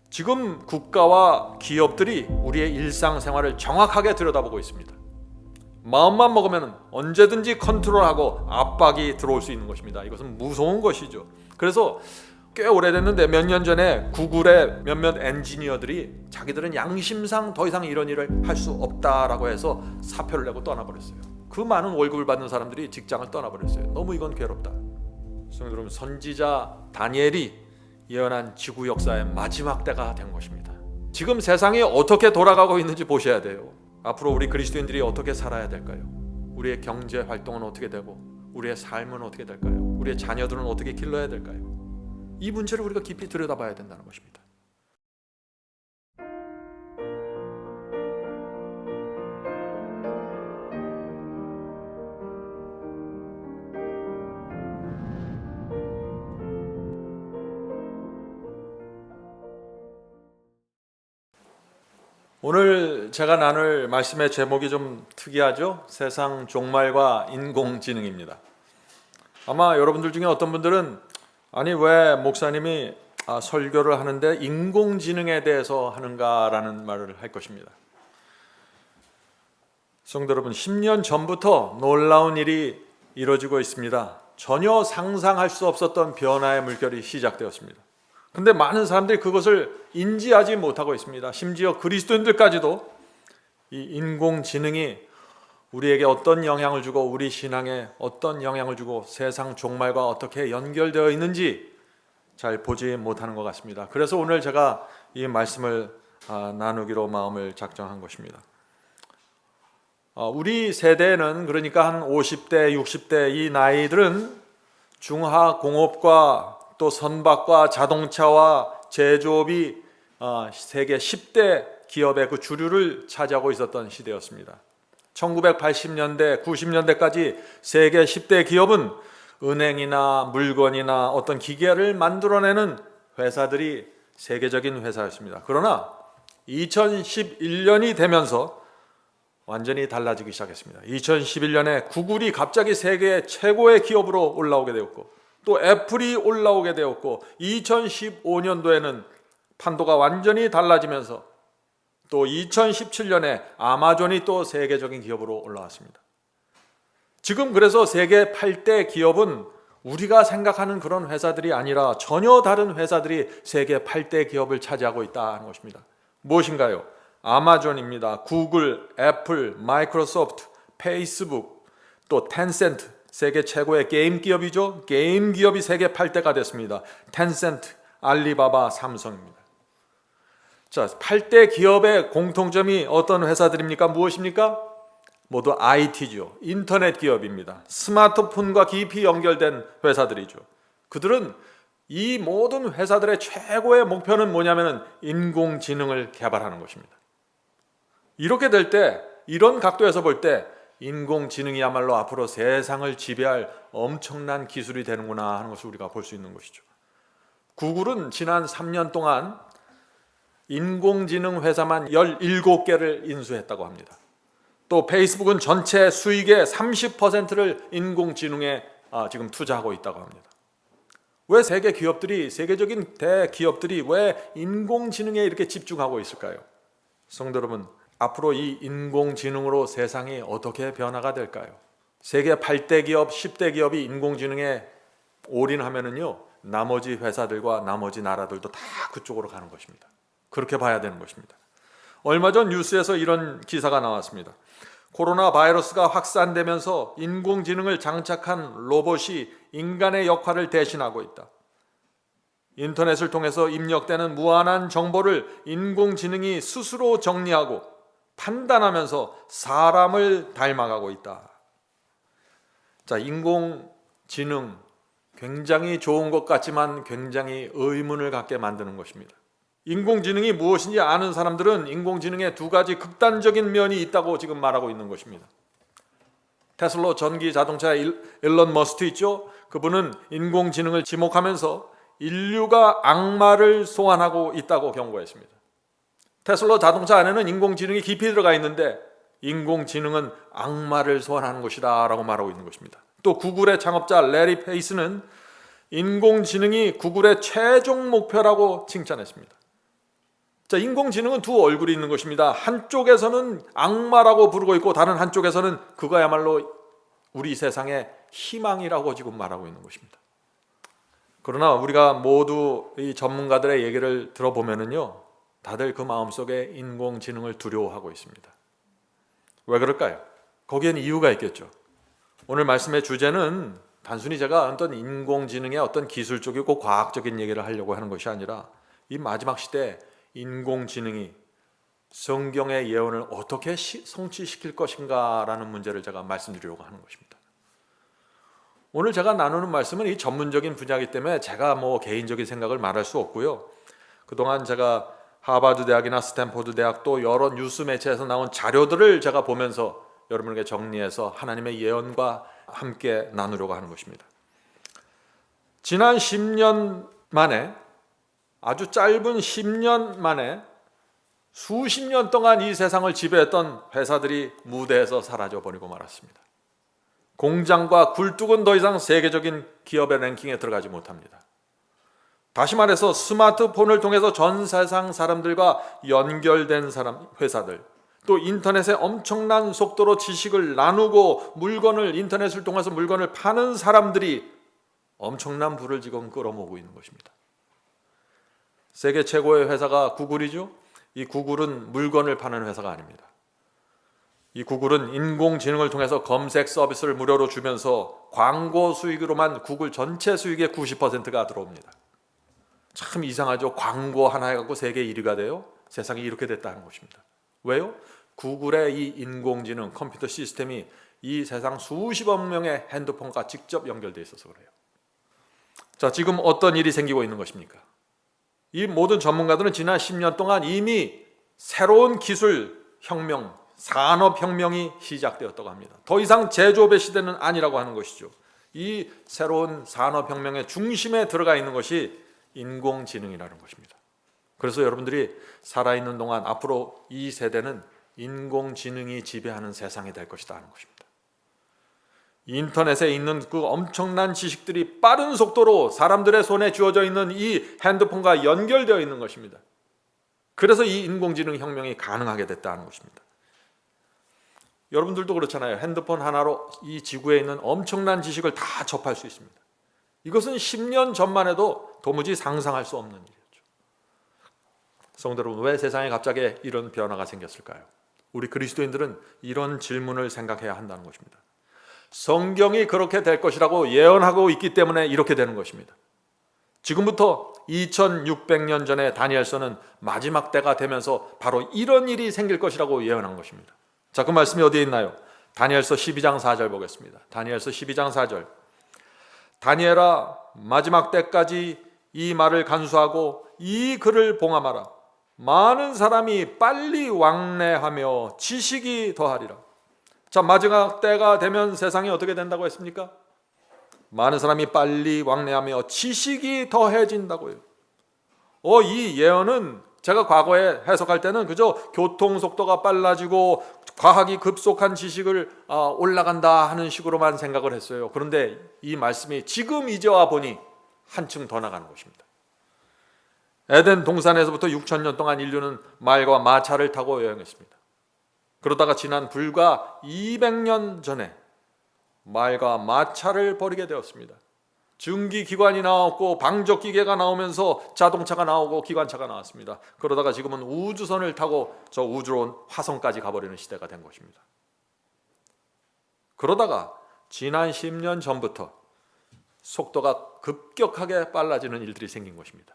지금 국가와 기업들이 우리의 일상생활을 정확하게 들여다보고 있습니다. 마음만 먹으면 언제든지 컨트롤하고 압박이 들어올 수 있는 것입니다. 이것은 무서운 것이죠. 그래서 꽤 오래됐는데 몇 년 전에 구글의 몇몇 엔지니어들이 자기들은 양심상 더 이상 이런 일을 할 수 없다라고 해서 사표를 내고 떠나버렸어요. 그 많은 월급을 받는 사람들이 직장을 떠나버렸어요. 너무 이건 괴롭다. 여러분, 선지자 다니엘이 예언한 지구 역사의 마지막 때가 된 것입니다. 지금 세상이 어떻게 돌아가고 있는지 보셔야 돼요. 앞으로 우리 그리스도인들이 어떻게 살아야 될까요? 우리의 경제 활동은 어떻게 되고 우리의 삶은 어떻게 될까요? 우리의 자녀들은 어떻게 길러야 될까요? 이 문제를 우리가 깊이 들여다봐야 된다는 것입니다. 오늘 제가 나눌 말씀의 제목이 좀 특이하죠? 세상 종말과 인공지능입니다. 아마 여러분들 중에 어떤 분들은 아니 왜 목사님이 설교를 하는데 인공지능에 대해서 하는가라는 말을 할 것입니다. 성도 여러분, 10년 전부터 놀라운 일이 이루어지고 있습니다. 전혀 상상할 수 없었던 변화의 물결이 시작되었습니다. 근데 많은 사람들이 그것을 인지하지 못하고 있습니다. 심지어 그리스도인들까지도 이 인공지능이 우리에게 어떤 영향을 주고 우리 신앙에 어떤 영향을 주고 세상 종말과 어떻게 연결되어 있는지 잘 보지 못하는 것 같습니다. 그래서 오늘 제가 이 말씀을 나누기로 마음을 작정한 것입니다. 우리 세대는 그러니까 한 50대, 60대 이 나이들은 중화공업과 또 선박과 자동차와 제조업이 세계 10대 기업의 그 주류를 차지하고 있었던 시대였습니다. 1980년대, 90년대까지 세계 10대 기업은 은행이나 물건이나 어떤 기계를 만들어내는 회사들이 세계적인 회사였습니다. 그러나 2011년이 되면서 완전히 달라지기 시작했습니다. 2011년에 구글이 갑자기 세계 최고의 기업으로 올라오게 되었고 또 애플이 올라오게 되었고 2015년도에는 판도가 완전히 달라지면서 또 2017년에 아마존이 또 세계적인 기업으로 올라왔습니다. 지금 그래서 세계 8대 기업은 우리가 생각하는 그런 회사들이 아니라 전혀 다른 회사들이 세계 8대 기업을 차지하고 있다는 것입니다. 무엇인가요? 아마존입니다. 구글, 애플, 마이크로소프트, 페이스북, 또 텐센트, 세계 최고의 게임 기업이죠. 게임 기업이 세계 8대가 됐습니다. 텐센트, 알리바바, 삼성입니다. 자, 8대 기업의 공통점이 어떤 회사들입니까? 무엇입니까? 모두 IT죠. 인터넷 기업입니다. 스마트폰과 깊이 연결된 회사들이죠. 그들은 이 모든 회사들의 최고의 목표는 뭐냐면 인공지능을 개발하는 것입니다. 이렇게 될 때, 이런 각도에서 볼 때 인공지능이야말로 앞으로 세상을 지배할 엄청난 기술이 되는구나 하는 것을 우리가 볼 수 있는 것이죠. 구글은 지난 3년 동안 인공지능 회사만 17개를 인수했다고 합니다. 또 페이스북은 전체 수익의 30%를 인공지능에 지금 투자하고 있다고 합니다. 왜 세계 기업들이, 세계적인 대기업들이 왜 인공지능에 이렇게 집중하고 있을까요? 성도 여러분, 앞으로 이 인공지능으로 세상이 어떻게 변화가 될까요? 세계 8대 기업, 10대 기업이 인공지능에 올인하면은요, 나머지 회사들과 나머지 나라들도 다 그쪽으로 가는 것입니다. 그렇게 봐야 되는 것입니다. 얼마 전 뉴스에서 이런 기사가 나왔습니다. 코로나 바이러스가 확산되면서 인공지능을 장착한 로봇이 인간의 역할을 대신하고 있다. 인터넷을 통해서 입력되는 무한한 정보를 인공지능이 스스로 정리하고 판단하면서 사람을 닮아가고 있다. 자, 인공지능 굉장히 좋은 것 같지만 굉장히 의문을 갖게 만드는 것입니다. 인공지능이 무엇인지 아는 사람들은 인공지능에 두 가지 극단적인 면이 있다고 지금 말하고 있는 것입니다. 테슬라 전기 자동차의 일론 머스크 있죠? 그분은 인공지능을 지목하면서 인류가 악마를 소환하고 있다고 경고했습니다. 테슬라 자동차 안에는 인공지능이 깊이 들어가 있는데 인공지능은 악마를 소환하는 것이다 라고 말하고 있는 것입니다. 또 구글의 창업자 레리 페이스는 인공지능이 구글의 최종 목표라고 칭찬했습니다. 자, 인공지능은 두 얼굴이 있는 것입니다. 한쪽에서는 악마라고 부르고 있고 다른 한쪽에서는 그거야말로 우리 세상의 희망이라고 지금 말하고 있는 것입니다. 그러나 우리가 모두 이 전문가들의 얘기를 들어보면은요, 다들 그 마음속에 인공지능을 두려워하고 있습니다. 왜 그럴까요? 거기에는 이유가 있겠죠. 오늘 말씀의 주제는 단순히 제가 어떤 인공지능의 어떤 기술적이고 과학적인 얘기를 하려고 하는 것이 아니라 이 마지막 시대에 인공지능이 성경의 예언을 어떻게 성취시킬 것인가라는 문제를 제가 말씀드리려고 하는 것입니다. 오늘 제가 나누는 말씀은 이 전문적인 분야이기 때문에 제가 개인적인 생각을 말할 수 없고요. 그동안 제가 하버드 대학이나 스탠포드 대학 또 여러 뉴스 매체에서 나온 자료들을 제가 보면서 여러분에게 정리해서 하나님의 예언과 함께 나누려고 하는 것입니다. 지난 10년 만에, 아주 짧은 10년 만에 수십 년 동안 이 세상을 지배했던 회사들이 무대에서 사라져버리고 말았습니다. 공장과 굴뚝은 더 이상 세계적인 기업의 랭킹에 들어가지 못합니다. 다시 말해서 스마트폰을 통해서 전 세상 사람들과 연결된 회사들, 또 인터넷에 엄청난 속도로 지식을 나누고 인터넷을 통해서 물건을 파는 사람들이 엄청난 부를 지금 끌어모으고 있는 것입니다. 세계 최고의 회사가 구글이죠. 이 구글은 물건을 파는 회사가 아닙니다. 이 구글은 인공지능을 통해서 검색 서비스를 무료로 주면서 광고 수익으로만 구글 전체 수익의 90%가 들어옵니다. 참 이상하죠. 광고 하나 해갖고 세계 1위가 돼요. 세상이 이렇게 됐다는 것입니다. 왜요? 구글의 이 인공지능 컴퓨터 시스템이 이 세상 수십억 명의 핸드폰과 직접 연결되어 있어서 그래요. 자, 지금 어떤 일이 생기고 있는 것입니까? 이 모든 전문가들은 지난 10년 동안 이미 새로운 기술 혁명, 산업혁명이 시작되었다고 합니다. 더 이상 제조업의 시대는 아니라고 하는 것이죠. 이 새로운 산업혁명의 중심에 들어가 있는 것이 인공지능이라는 것입니다. 그래서 여러분들이 살아있는 동안 앞으로 이 세대는 인공지능이 지배하는 세상이 될 것이다 하는 것입니다. 인터넷에 있는 그 엄청난 지식들이 빠른 속도로 사람들의 손에 쥐어져 있는 이 핸드폰과 연결되어 있는 것입니다. 그래서 이 인공지능 혁명이 가능하게 됐다는 것입니다. 여러분들도 그렇잖아요. 핸드폰 하나로 이 지구에 있는 엄청난 지식을 다 접할 수 있습니다. 이것은 10년 전만 해도 도무지 상상할 수 없는 일이었죠. 성도 여러분, 왜 세상에 갑자기 이런 변화가 생겼을까요? 우리 그리스도인들은 이런 질문을 생각해야 한다는 것입니다. 성경이 그렇게 될 것이라고 예언하고 있기 때문에 이렇게 되는 것입니다. 지금부터 2600년 전에 다니엘서는 마지막 때가 되면서 바로 이런 일이 생길 것이라고 예언한 것입니다. 자, 그 말씀이 어디에 있나요? 다니엘서 12장 4절 보겠습니다. 다니엘서 12장 4절. 다니엘아, 마지막 때까지 이 말을 간수하고 이 글을 봉함하라. 많은 사람이 빨리 왕래하며 지식이 더하리라. 자, 마지막 때가 되면 세상이 어떻게 된다고 했습니까? 많은 사람이 빨리 왕래하며 지식이 더해진다고요. 이 예언은 제가 과거에 해석할 때는 그저 교통 속도가 빨라지고 과학이 급속한 지식을 올라간다 하는 식으로만 생각을 했어요. 그런데 이 말씀이 지금 이제 와 보니 한층 더 나가는 것입니다. 에덴 동산에서부터 6,000년 동안 인류는 말과 마차를 타고 여행했습니다. 그러다가 지난 불과 200년 전에 말과 마차를 버리게 되었습니다. 증기기관이 나왔고 방적기계가 나오면서 자동차가 나오고 기관차가 나왔습니다. 그러다가 지금은 우주선을 타고 저 우주로 화성까지 가버리는 시대가 된 것입니다. 그러다가 지난 10년 전부터 속도가 급격하게 빨라지는 일들이 생긴 것입니다.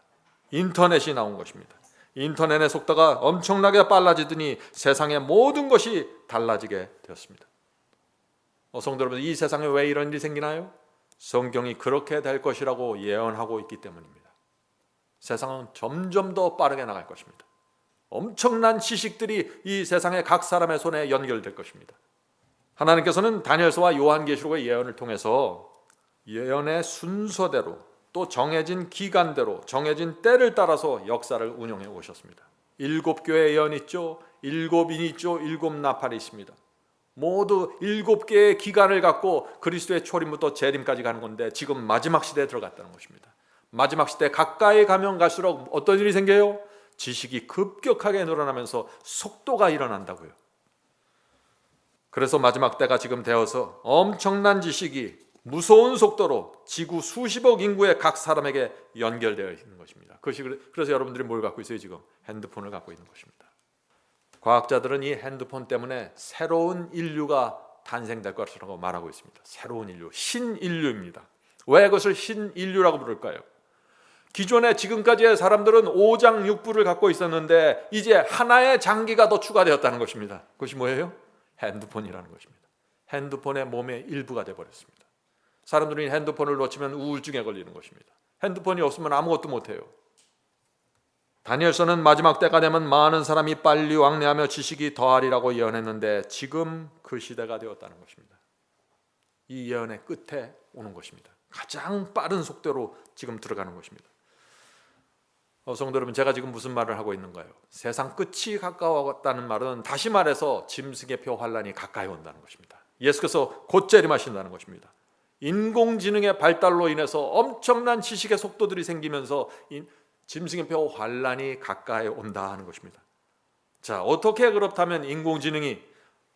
인터넷이 나온 것입니다. 인터넷의 속도가 엄청나게 빨라지더니 세상의 모든 것이 달라지게 되었습니다. 성도 여러분, 이 세상에 왜 이런 일이 생기나요? 성경이 그렇게 될 것이라고 예언하고 있기 때문입니다. 세상은 점점 더 빠르게 나갈 것입니다. 엄청난 지식들이 이 세상의 각 사람의 손에 연결될 것입니다. 하나님께서는 다니엘서와 요한계시록의 예언을 통해서 예언의 순서대로 또 정해진 기간대로 정해진 때를 따라서 역사를 운영해 오셨습니다. 7교회 예언이 있죠. 7인이 있죠. 7나팔이 있습니다. 모두 7개의 기간을 갖고 그리스도의 초림부터 재림까지 가는 건데 지금 마지막 시대에 들어갔다는 것입니다. 마지막 시대 가까이 가면 갈수록 어떤 일이 생겨요? 지식이 급격하게 늘어나면서 속도가 일어난다고요. 그래서 마지막 때가 지금 되어서 엄청난 지식이 무서운 속도로 지구 수십억 인구의 각 사람에게 연결되어 있는 것입니다. 그래서 여러분들이 뭘 갖고 있어요? 지금 핸드폰을 갖고 있는 것입니다. 과학자들은 이 핸드폰 때문에 새로운 인류가 탄생될 것이라고 말하고 있습니다. 새로운 인류, 신인류입니다. 왜 그것을 신인류라고 부를까요? 기존에 지금까지의 사람들은 오장육부를 갖고 있었는데 이제 하나의 장기가 더 추가되었다는 것입니다. 그것이 뭐예요? 핸드폰이라는 것입니다. 핸드폰의 몸의 일부가 되어버렸습니다. 사람들이 핸드폰을 놓치면 우울증에 걸리는 것입니다. 핸드폰이 없으면 아무것도 못해요. 다니엘서는 마지막 때가 되면 많은 사람이 빨리 왕래하며 지식이 더하리라고 예언했는데 지금 그 시대가 되었다는 것입니다. 이 예언의 끝에 오는 것입니다. 가장 빠른 속도로 지금 들어가는 것입니다. 성도 여러분, 제가 지금 무슨 말을 하고 있는가요? 세상 끝이 가까웠다는 말은 다시 말해서 짐승의 표 환란이 가까이 온다는 것입니다. 예수께서 곧 재림하신다는 것입니다. 인공지능의 발달로 인해서 엄청난 지식의 속도들이 생기면서 짐승의 표 환란이 가까이 온다 하는 것입니다. 자, 어떻게 그렇다면 인공지능이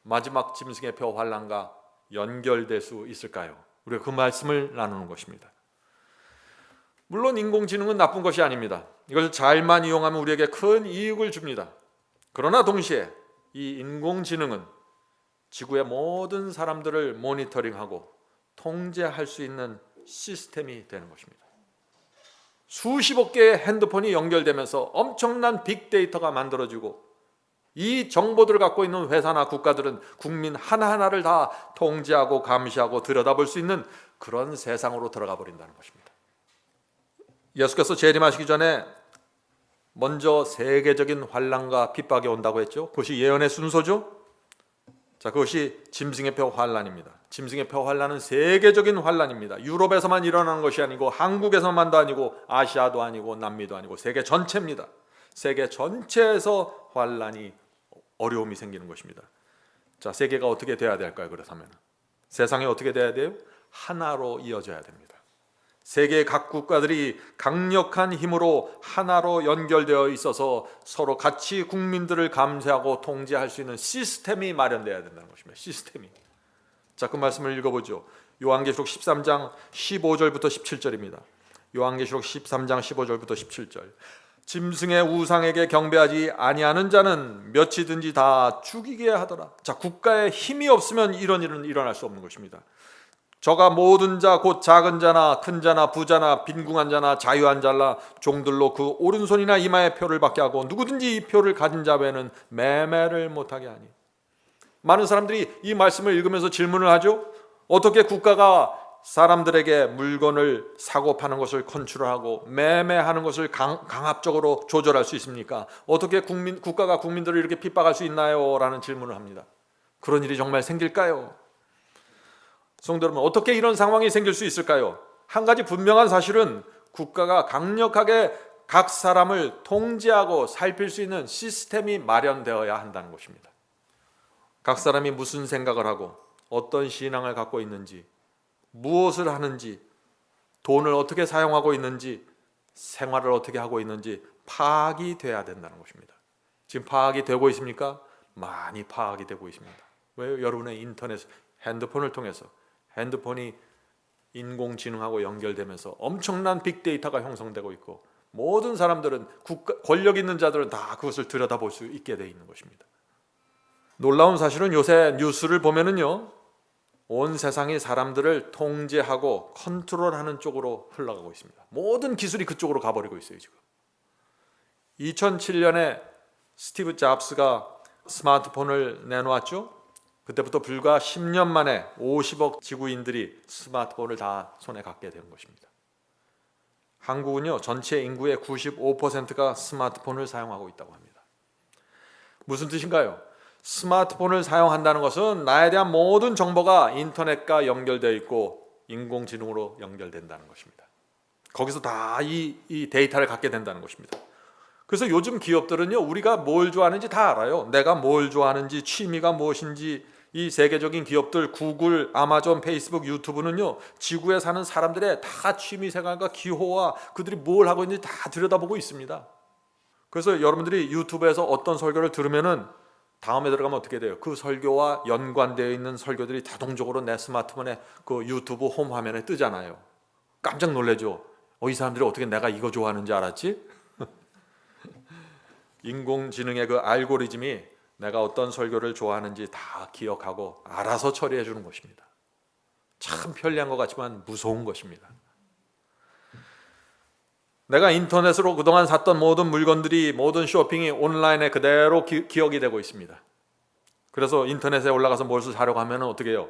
마지막 짐승의 표 환란과 연결될 수 있을까요? 우리가 그 말씀을 나누는 것입니다. 물론 인공지능은 나쁜 것이 아닙니다. 이걸 잘만 이용하면 우리에게 큰 이익을 줍니다. 그러나 동시에 이 인공지능은 지구의 모든 사람들을 모니터링하고 통제할 수 있는 시스템이 되는 것입니다. 수십억 개의 핸드폰이 연결되면서 엄청난 빅데이터가 만들어지고 이 정보들을 갖고 있는 회사나 국가들은 국민 하나하나를 다 통제하고 감시하고 들여다볼 수 있는 그런 세상으로 들어가 버린다는 것입니다. 예수께서 재림하시기 전에 먼저 세계적인 환란과 핍박이 온다고 했죠. 그것이 예언의 순서죠. 자, 그것이 짐승의 표 환란입니다. 짐승의 표 환란은 세계적인 환란입니다. 유럽에서만 일어나는 것이 아니고 한국에서만도 아니고 아시아도 아니고 남미도 아니고 세계 전체입니다. 세계 전체에서 환란이 어려움이 생기는 것입니다. 자, 세계가 어떻게 돼야 될까요? 그렇다면 세상이 어떻게 돼야 돼요? 하나로 이어져야 됩니다. 세계 각 국가들이 강력한 힘으로 하나로 연결되어 있어서 서로 같이 국민들을 감시하고 통제할 수 있는 시스템이 마련되어야 된다는 것입니다. 시스템이. 자, 그 말씀을 읽어보죠. 요한계시록 13장 15절부터 17절입니다. 요한계시록 13장 15절부터 17절. 짐승의 우상에게 경배하지 아니하는 자는 몇이든지 다 죽이게 하더라. 자, 국가에 힘이 없으면 이런 일은 일어날 수 없는 것입니다. 저가 모든 자 곧 작은 자나 큰 자나 부자나 빈궁한 자나 자유한 자라 종들로 그 오른손이나 이마에 표를 받게 하고 누구든지 이 표를 가진 자 외에는 매매를 못하게 하니. 많은 사람들이 이 말씀을 읽으면서 질문을 하죠. 어떻게 국가가 사람들에게 물건을 사고 파는 것을 컨트롤하고 매매하는 것을 강압적으로 조절할 수 있습니까? 어떻게 국가가 국민들을 이렇게 핍박할 수 있나요? 라는 질문을 합니다. 그런 일이 정말 생길까요? 성도 여러분, 어떻게 이런 상황이 생길 수 있을까요? 한 가지 분명한 사실은 국가가 강력하게 각 사람을 통제하고 살필 수 있는 시스템이 마련되어야 한다는 것입니다. 각 사람이 무슨 생각을 하고 어떤 신앙을 갖고 있는지, 무엇을 하는지, 돈을 어떻게 사용하고 있는지, 생활을 어떻게 하고 있는지 파악이 돼야 된다는 것입니다. 지금 파악이 되고 있습니까? 많이 파악이 되고 있습니다. 왜요? 여러분의 인터넷, 핸드폰을 통해서 핸드폰이 인공지능하고 연결되면서 엄청난 빅데이터가 형성되고 있고 모든 사람들은 권력 있는 자들은 다 그것을 들여다볼 수 있게 되어 있는 것입니다. 놀라운 사실은 요새 뉴스를 보면은요, 온 세상이 사람들을 통제하고 컨트롤하는 쪽으로 흘러가고 있습니다. 모든 기술이 그쪽으로 가버리고 있어요. 지금 2007년에 스티브 잡스가 스마트폰을 내놓았죠. 그때부터 불과 10년 만에 50억 지구인들이 스마트폰을 다 손에 갖게 된 것입니다. 한국은요, 전체 인구의 95%가 스마트폰을 사용하고 있다고 합니다. 무슨 뜻인가요? 스마트폰을 사용한다는 것은 나에 대한 모든 정보가 인터넷과 연결되어 있고 인공지능으로 연결된다는 것입니다. 거기서 다 이 데이터를 갖게 된다는 것입니다. 그래서 요즘 기업들은요, 우리가 뭘 좋아하는지 다 알아요. 내가 뭘 좋아하는지, 취미가 무엇인지. 이 세계적인 기업들, 구글, 아마존, 페이스북, 유튜브는요, 지구에 사는 사람들의 다 취미 생활과 기호와 그들이 뭘 하고 있는지 다 들여다보고 있습니다. 그래서 여러분들이 유튜브에서 어떤 설교를 들으면은 다음에 들어가면 어떻게 돼요? 그 설교와 연관되어 있는 설교들이 자동적으로 내 스마트폰에 그 유튜브 홈 화면에 뜨잖아요. 깜짝 놀래죠. 이 사람들이 어떻게 내가 이거 좋아하는지 알았지? 인공지능의 그 알고리즘이 내가 어떤 설교를 좋아하는지 다 기억하고 알아서 처리해 주는 것입니다. 참 편리한 것 같지만 무서운 것입니다. 내가 인터넷으로 그동안 샀던 모든 물건들이, 모든 쇼핑이 온라인에 그대로 기억이 되고 있습니다. 그래서 인터넷에 올라가서 뭘 사려고 하면 어떻게 해요?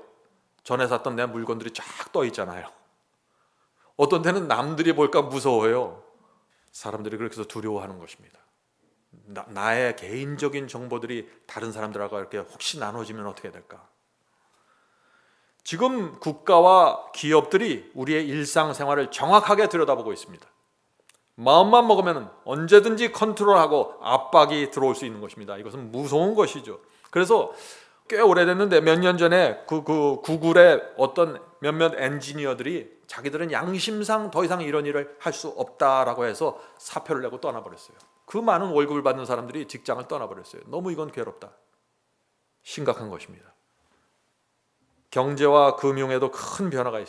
전에 샀던 내 물건들이 쫙 떠 있잖아요. 어떤 때는 남들이 볼까 무서워요. 사람들이 그렇게 해서 두려워하는 것입니다. 나의 개인적인 정보들이 다른 사람들하고 이렇게 혹시 나눠지면 어떻게 될까? 지금 국가와 기업들이 우리의 일상생활을 정확하게 들여다보고 있습니다. 마음만 먹으면 언제든지 컨트롤하고 압박이 들어올 수 있는 것입니다. 이것은 무서운 것이죠. 그래서 꽤 오래됐는데 몇 년 전에 그 구글의 어떤 몇몇 엔지니어들이 자기들은 양심상 더 이상 이런 일을 할 수 없다라고 해서 사표를 내고 떠나버렸어요. 그 많은 월급을 받는 사람들이 직장을 떠나버렸어요. 너무 이건 괴롭다. 심각한 것입니다. 경제와 금융에도 큰 변화가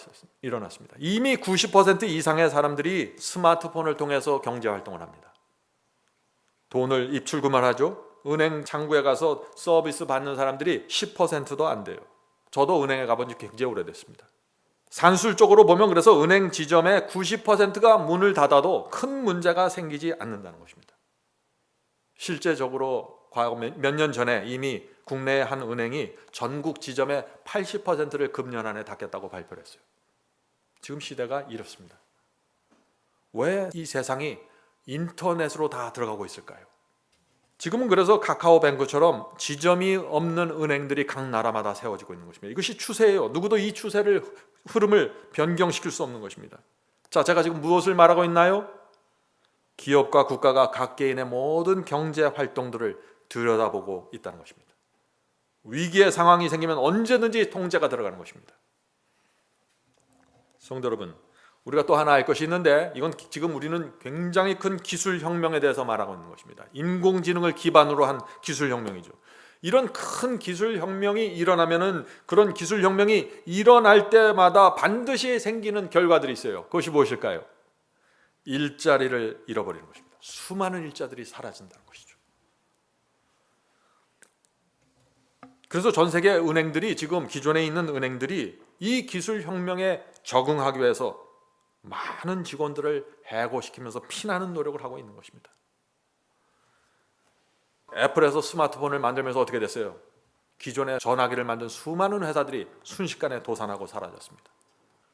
일어났습니다. 이미 90% 이상의 사람들이 스마트폰을 통해서 경제활동을 합니다. 돈을 입출금을 하죠. 은행 창구에 가서 서비스 받는 사람들이 10%도 안 돼요. 저도 은행에 가본 지 굉장히 오래됐습니다. 산술적으로 보면 그래서 은행 지점의 90%가 문을 닫아도 큰 문제가 생기지 않는다는 것입니다. 실제적으로 과거 몇 년 전에 이미 국내의 한 은행이 전국 지점의 80%를 금년 안에 닫겠다고 발표를 했어요. 지금 시대가 이렇습니다. 왜 이 세상이 인터넷으로 다 들어가고 있을까요? 지금은 그래서 카카오뱅크처럼 지점이 없는 은행들이 각 나라마다 세워지고 있는 것입니다. 이것이 추세예요. 누구도 이 추세를 흐름을 변경시킬 수 없는 것입니다. 자, 제가 지금 무엇을 말하고 있나요? 기업과 국가가 각 개인의 모든 경제 활동들을 들여다보고 있다는 것입니다. 위기의 상황이 생기면 언제든지 통제가 들어가는 것입니다. 성도 여러분, 우리가 또 하나 알 것이 있는데 이건 지금 우리는 굉장히 큰 기술혁명에 대해서 말하고 있는 것입니다. 인공지능을 기반으로 한 기술혁명이죠. 이런 큰 기술혁명이 일어나면은 그런 기술혁명이 일어날 때마다 반드시 생기는 결과들이 있어요. 그것이 무엇일까요? 일자리를 잃어버리는 것입니다. 수많은 일자들이 사라진다는 것이죠. 그래서 전 세계 은행들이 지금 기존에 있는 은행들이 이 기술혁명에 적응하기 위해서 많은 직원들을 해고시키면서 피나는 노력을 하고 있는 것입니다. 애플에서 스마트폰을 만들면서 어떻게 됐어요? 기존에 전화기를 만든 수많은 회사들이 순식간에 도산하고 사라졌습니다.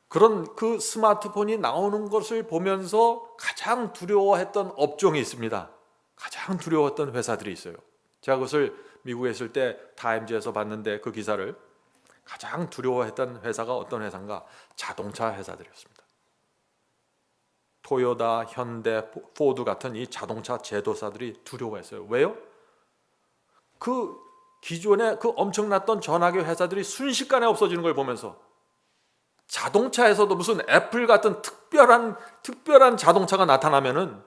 그런 그 스마트폰이 나오는 것을 보면서 가장 두려워했던 업종이 있습니다. 가장 두려워했던 회사들이 있어요. 제가 그것을 미국에 있을 때 타임즈에서 봤는데 그 기사를 가장 두려워했던 회사가 어떤 회사인가? 자동차 회사들이었습니다. 토요타, 현대, 포드 같은 이 자동차 제조사들이 두려워했어요. 왜요? 그 기존에 그 엄청났던 전화기 회사들이 순식간에 없어지는 걸 보면서 자동차에서도 무슨 애플 같은 특별한 자동차가 나타나면은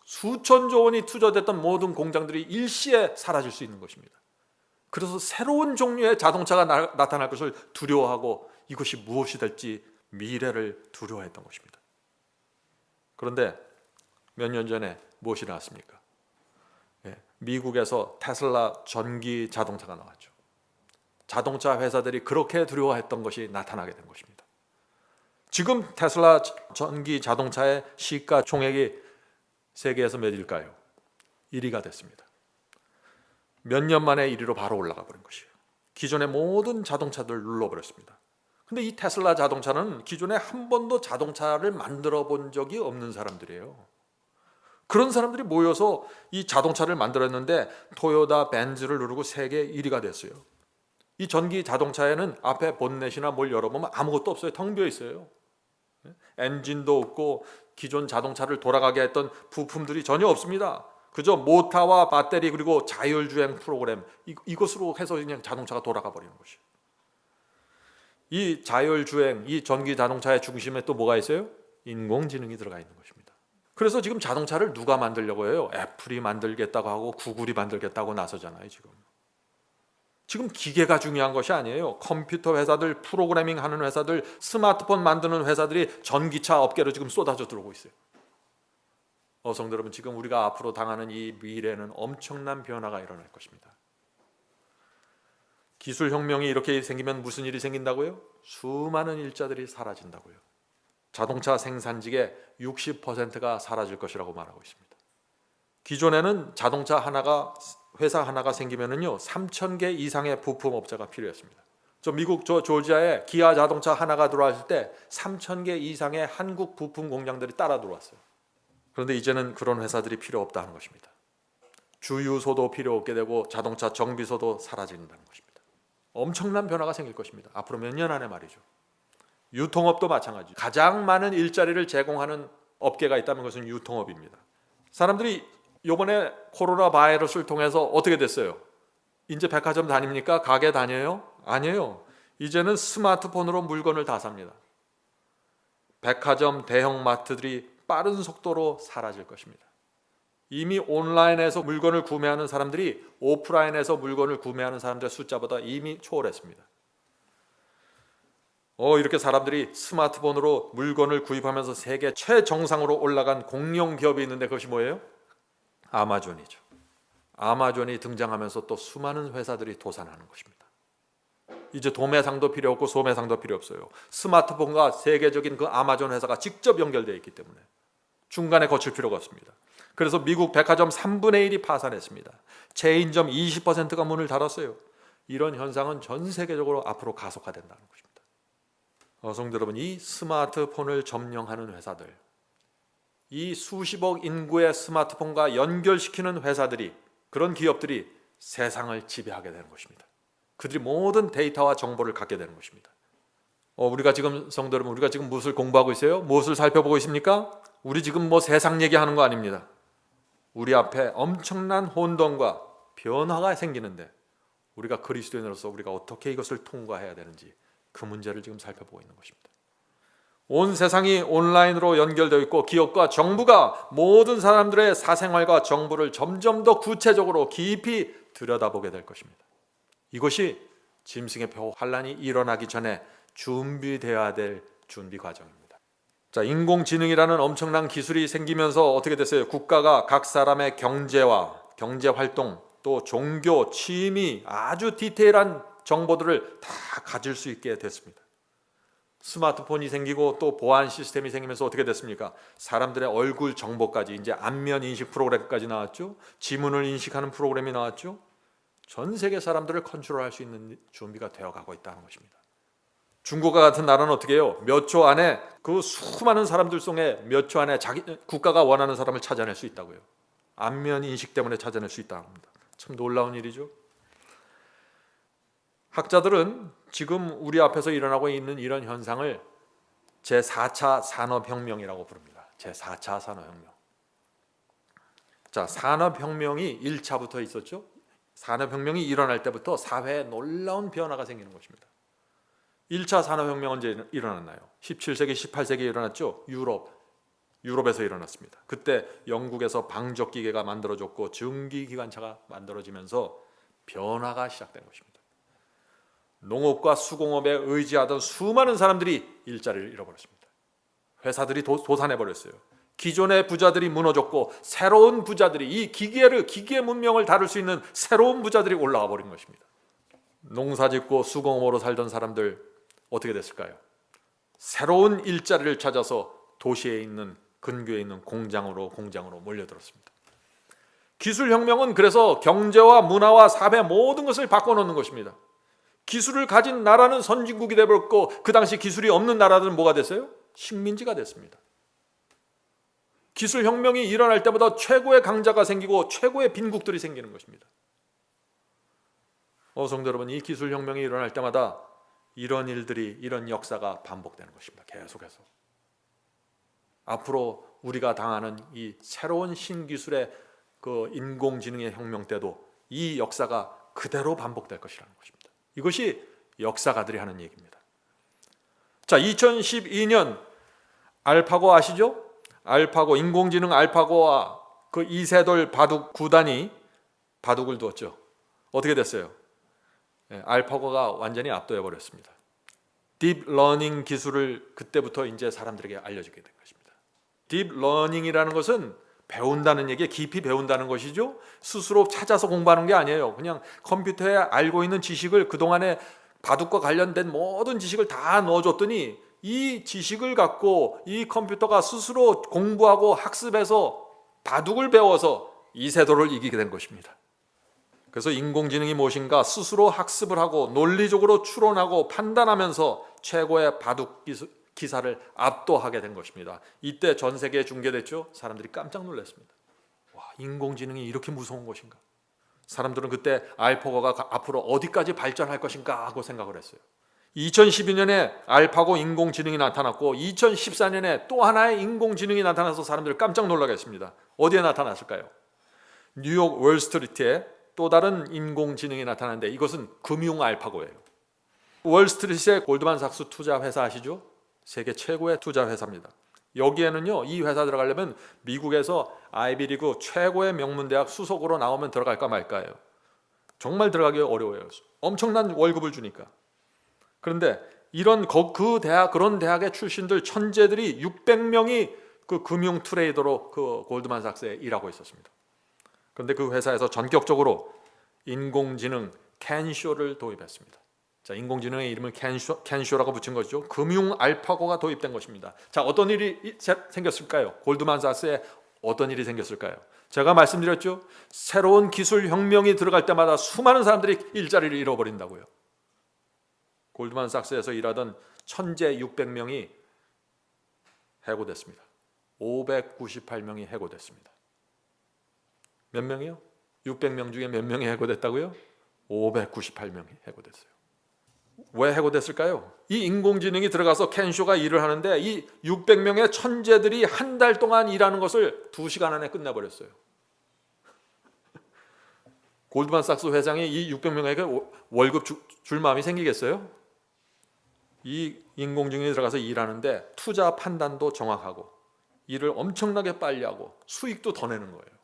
수천조 원이 투자됐던 모든 공장들이 일시에 사라질 수 있는 것입니다. 그래서 새로운 종류의 자동차가 나타날 것을 두려워하고 이것이 무엇이 될지 미래를 두려워했던 것입니다. 그런데 몇 년 전에 무엇이 나왔습니까? 미국에서 테슬라 전기 자동차가 나왔죠. 자동차 회사들이 그렇게 두려워했던 것이 나타나게 된 것입니다. 지금 테슬라 전기 자동차의 시가총액이 세계에서 몇일까요? 1위가 됐습니다. 몇 년 만에 1위로 바로 올라가 버린 것이에요. 기존의 모든 자동차들을 눌러버렸습니다. 근데 이 테슬라 자동차는 기존에 한 번도 자동차를 만들어 본 적이 없는 사람들이에요. 그런 사람들이 모여서 이 자동차를 만들었는데 토요타, 벤츠를 누르고 세계 1위가 됐어요. 이 전기 자동차에는 앞에 본넷이나 뭘 열어보면 아무것도 없어요. 텅 비어 있어요. 엔진도 없고 기존 자동차를 돌아가게 했던 부품들이 전혀 없습니다. 그저 모터와 배터리 그리고 자율주행 프로그램 이것으로 해서 그냥 자동차가 돌아가 버리는 것이에요. 이 자율주행, 이 전기 자동차의 중심에 또 뭐가 있어요? 인공지능이 들어가 있는 것입니다. 그래서 지금 자동차를 누가 만들려고 해요? 애플이 만들겠다고 하고 구글이 만들겠다고 나서잖아요. 지금 기계가 중요한 것이 아니에요. 컴퓨터 회사들, 프로그래밍 하는 회사들, 스마트폰 만드는 회사들이 전기차 업계로 지금 쏟아져 들어오고 있어요. 성도 여러분, 지금 우리가 앞으로 당하는 이 미래는 엄청난 변화가 일어날 것입니다. 기술혁명이 이렇게 생기면 무슨 일이 생긴다고요? 수많은 일자들이 사라진다고요. 자동차 생산직의 60%가 사라질 것이라고 말하고 있습니다. 기존에는 자동차 하나가, 회사 하나가 생기면은요 3,000개 이상의 부품업자가 필요했습니다. 미국 조지아에 기아 자동차 하나가 들어왔을 때 3,000개 이상의 한국 부품 공장들이 따라 들어왔어요. 그런데 이제는 그런 회사들이 필요 없다는 것입니다. 주유소도 필요 없게 되고 자동차 정비소도 사라진다는 것입니다. 엄청난 변화가 생길 것입니다. 앞으로 몇 년 안에 말이죠. 유통업도 마찬가지죠. 가장 많은 일자리를 제공하는 업계가 있다면 그것은 유통업입니다. 사람들이 이번에 코로나 바이러스를 통해서 어떻게 됐어요? 이제 백화점 다닙니까? 가게 다녀요? 아니에요. 이제는 스마트폰으로 물건을 다 삽니다. 백화점, 대형 마트들이 빠른 속도로 사라질 것입니다. 이미 온라인에서 물건을 구매하는 사람들이 오프라인에서 물건을 구매하는 사람들의 숫자보다 이미 초월했습니다. 이렇게 사람들이 스마트폰으로 물건을 구입하면서 세계 최정상으로 올라간 공룡 기업이 있는데 그것이 뭐예요? 아마존이죠. 아마존이 등장하면서 또 수많은 회사들이 도산하는 것입니다. 이제 도매상도 필요 없고 소매상도 필요 없어요. 스마트폰과 세계적인 그 아마존 회사가 직접 연결되어 있기 때문에 중간에 거칠 필요가 없습니다. 그래서 미국 백화점 3분의 1이 파산했습니다. 체인점 20%가 문을 닫았어요. 이런 현상은 전 세계적으로 앞으로 가속화된다는 것입니다. 성도 여러분, 이 스마트폰을 점령하는 회사들, 이 수십억 인구의 스마트폰과 연결시키는 회사들이, 그런 기업들이 세상을 지배하게 되는 것입니다. 그들이 모든 데이터와 정보를 갖게 되는 것입니다. 우리가 지금 성도 여러분, 우리가 지금 무엇을 공부하고 있어요? 무엇을 살펴보고 있습니까? 우리 지금 세상 얘기하는 거 아닙니다. 우리 앞에 엄청난 혼돈과 변화가 생기는데 우리가 그리스도인으로서 우리가 어떻게 이것을 통과해야 되는지 그 문제를 지금 살펴보고 있는 것입니다. 온 세상이 온라인으로 연결되어 있고 기업과 정부가 모든 사람들의 사생활과 정보를 점점 더 구체적으로 깊이 들여다보게 될 것입니다. 이것이 짐승의 표 환란이 일어나기 전에 준비되어야 될 준비 과정입니다. 인공지능이라는 엄청난 기술이 생기면서 어떻게 됐어요? 국가가 각 사람의 경제와 경제활동, 또 종교, 취미, 아주 디테일한 정보들을 다 가질 수 있게 됐습니다. 스마트폰이 생기고 또 보안 시스템이 생기면서 어떻게 됐습니까? 사람들의 얼굴 정보까지, 이제 안면 인식 프로그램까지 나왔죠. 지문을 인식하는 프로그램이 나왔죠. 전 세계 사람들을 컨트롤할 수 있는 준비가 되어가고 있다는 것입니다. 중국과 같은 나라는 어떻게 해요? 몇 초 안에 그 수많은 사람들 속에 몇 초 안에 자기 국가가 원하는 사람을 찾아낼 수 있다고요. 안면 인식 때문에 찾아낼 수 있다고 합니다. 참 놀라운 일이죠. 학자들은 지금 우리 앞에서 일어나고 있는 이런 현상을 제4차 산업혁명이라고 부릅니다. 제4차 산업혁명. 산업혁명이 1차부터 있었죠. 산업혁명이 일어날 때부터 사회에 놀라운 변화가 생기는 것입니다. 1차 산업혁명은 언제 일어났나요? 17세기, 18세기에 일어났죠. 유럽에서 일어났습니다. 그때 영국에서 방적기계가 만들어졌고 증기기관차가 만들어지면서 변화가 시작된 것입니다. 농업과 수공업에 의지하던 수많은 사람들이 일자리를 잃어버렸습니다. 회사들이 도산해버렸어요. 기존의 부자들이 무너졌고 새로운 부자들이, 이 기계 문명을 다룰 수 있는 새로운 부자들이 올라와 버린 것입니다. 농사짓고 수공업으로 살던 사람들 어떻게 됐을까요? 새로운 일자리를 찾아서 도시에 있는, 근교에 있는 공장으로 몰려들었습니다. 기술혁명은 그래서 경제와 문화와 사회 모든 것을 바꿔놓는 것입니다. 기술을 가진 나라는 선진국이 되버렸고 그 당시 기술이 없는 나라들은 뭐가 됐어요? 식민지가 됐습니다. 기술혁명이 일어날 때보다 최고의 강자가 생기고 최고의 빈국들이 생기는 것입니다. 성도 여러분, 이 기술혁명이 일어날 때마다 이런 일들이, 이런 역사가 반복되는 것입니다. 계속해서. 앞으로 우리가 당하는 이 새로운 신기술의 그 인공지능의 혁명 때도 이 역사가 그대로 반복될 것이라는 것입니다. 이것이 역사가들이 하는 얘기입니다. 2012년 알파고 아시죠? 알파고, 인공지능 알파고와 그 이세돌 바둑 구단이 바둑을 두었죠. 어떻게 됐어요? 알파고가 완전히 압도해 버렸습니다. 딥러닝 기술을 그때부터 이제 사람들에게 알려주게 된 것입니다. 딥러닝이라는 것은 배운다는 얘기, 깊이 배운다는 것이죠. 스스로 찾아서 공부하는 게 아니에요. 그냥 컴퓨터에 알고 있는 지식을, 그동안에 바둑과 관련된 모든 지식을 다 넣어줬더니 이 지식을 갖고 이 컴퓨터가 스스로 공부하고 학습해서 바둑을 배워서 이세돌을 이기게 된 것입니다. 그래서 인공지능이 무엇인가 스스로 학습을 하고 논리적으로 추론하고 판단하면서 최고의 바둑 기사를 압도하게 된 것입니다. 이때 전 세계에 중계됐죠. 사람들이 깜짝 놀랐습니다. 와, 인공지능이 이렇게 무서운 것인가? 사람들은 그때 알파고가 앞으로 어디까지 발전할 것인가 하고 생각을 했어요. 2012년에 알파고 인공지능이 나타났고 2014년에 또 하나의 인공지능이 나타나서 사람들을 깜짝 놀라게 했습니다. 어디에 나타났을까요? 뉴욕 월스트리트에 또 다른 인공지능이 나타났는데 이것은 금융 알파고예요. 월스트리트의 골드만삭스 투자회사 아시죠? 세계 최고의 투자회사입니다. 여기에는요, 이 회사 들어가려면 미국에서 아이비리그 최고의 명문대학 수석으로 나오면 들어갈까 말까예요. 정말 들어가기 어려워요. 엄청난 월급을 주니까. 그런데 그런 대학의 출신들 천재들이 600명이 그 금융 트레이더로 그 골드만삭스에 일하고 있었습니다. 그런데 그 회사에서 전격적으로 인공지능 캔쇼를 도입했습니다. 자, 인공지능의 이름을 캔쇼라고 붙인 것이죠. 금융 알파고가 도입된 것입니다. 자, 어떤 일이 생겼을까요? 골드만삭스에 어떤 일이 생겼을까요? 제가 말씀드렸죠. 새로운 기술 혁명이 들어갈 때마다 수많은 사람들이 일자리를 잃어버린다고요. 골드만삭스에서 일하던 천재 600명이 해고됐습니다. 598명이 해고됐습니다. 몇 명이요? 600명 중에 몇 명이 해고됐다고요? 598명이 해고됐어요. 왜 해고됐을까요? 이 인공지능이 들어가서 캔쇼가 일을 하는데 이 600명의 천재들이 한 달 동안 일하는 것을 2시간 안에 끝내버렸어요. 골드만삭스 회장이 이 600명에게 월급 줄 마음이 생기겠어요? 이 인공지능이 들어가서 일하는데 투자 판단도 정확하고 일을 엄청나게 빨리 하고 수익도 더 내는 거예요.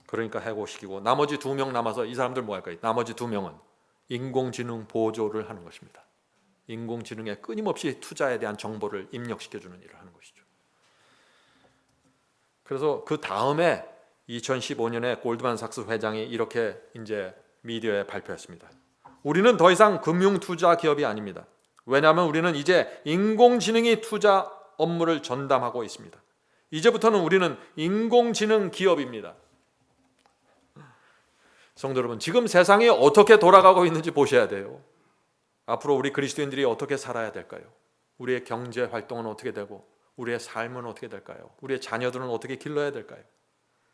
그러니까 해고시키고 나머지 2명 남아서 이 사람들 뭐 할까요? 나머지 2명은 인공지능 보조를 하는 것입니다. 인공지능에 끊임없이 투자에 대한 정보를 입력시켜주는 일을 하는 것이죠. 그래서 그 다음에 2015년에 골드만삭스 회장이 이렇게 이제 미디어에 발표했습니다. 우리는 더 이상 금융 투자 기업이 아닙니다. 왜냐하면 우리는 이제 인공지능이 투자 업무를 전담하고 있습니다. 이제부터는 우리는 인공지능 기업입니다. 성도 여러분, 지금 세상이 어떻게 돌아가고 있는지 보셔야 돼요. 앞으로 우리 그리스도인들이 어떻게 살아야 될까요? 우리의 경제 활동은 어떻게 되고 우리의 삶은 어떻게 될까요? 우리의 자녀들은 어떻게 길러야 될까요?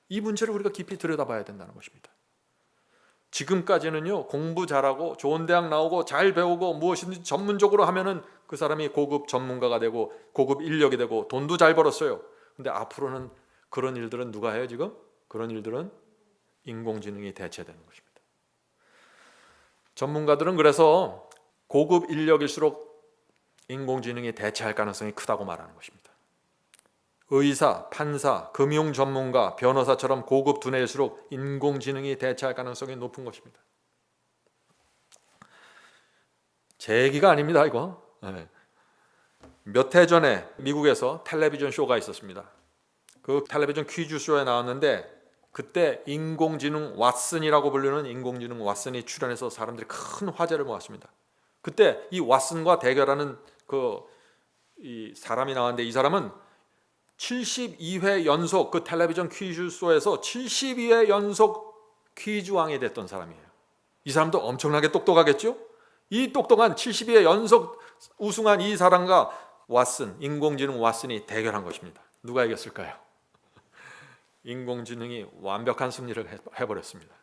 이 문제를 우리가 깊이 들여다봐야 된다는 것입니다. 지금까지는요, 공부 잘하고 좋은 대학 나오고 잘 배우고 무엇이든지 전문적으로 하면은 그 사람이 고급 전문가가 되고 고급 인력이 되고 돈도 잘 벌었어요. 근데 앞으로는 그런 일들은 누가 해요 지금? 그런 일들은 인공지능이 대체되는 것입니다. 전문가들은 그래서 고급 인력일수록 인공지능이 대체할 가능성이 크다고 말하는 것입니다. 의사, 판사, 금융 전문가, 변호사처럼 고급 두뇌일수록 인공지능이 대체할 가능성이 높은 것입니다. 제 얘기가 아닙니다, 이거. 몇 해 전에 미국에서 텔레비전 쇼가 있었습니다. 그 텔레비전 퀴즈 쇼에 나왔는데 그때 인공지능 왓슨이라고 불리는 인공지능 왓슨이 출연해서 사람들이 큰 화제를 모았습니다. 그때 이 왓슨과 대결하는 이 사람이 나왔는데 이 사람은 72회 연속 그 텔레비전 퀴즈쇼에서 72회 연속 퀴즈왕이 됐던 사람이에요. 이 사람도 엄청나게 똑똑하겠죠? 이 똑똑한 72회 연속 우승한 이 사람과 인공지능 왓슨이 대결한 것입니다. 누가 이겼을까요? 인공지능이 완벽한 승리를 해버렸습니다.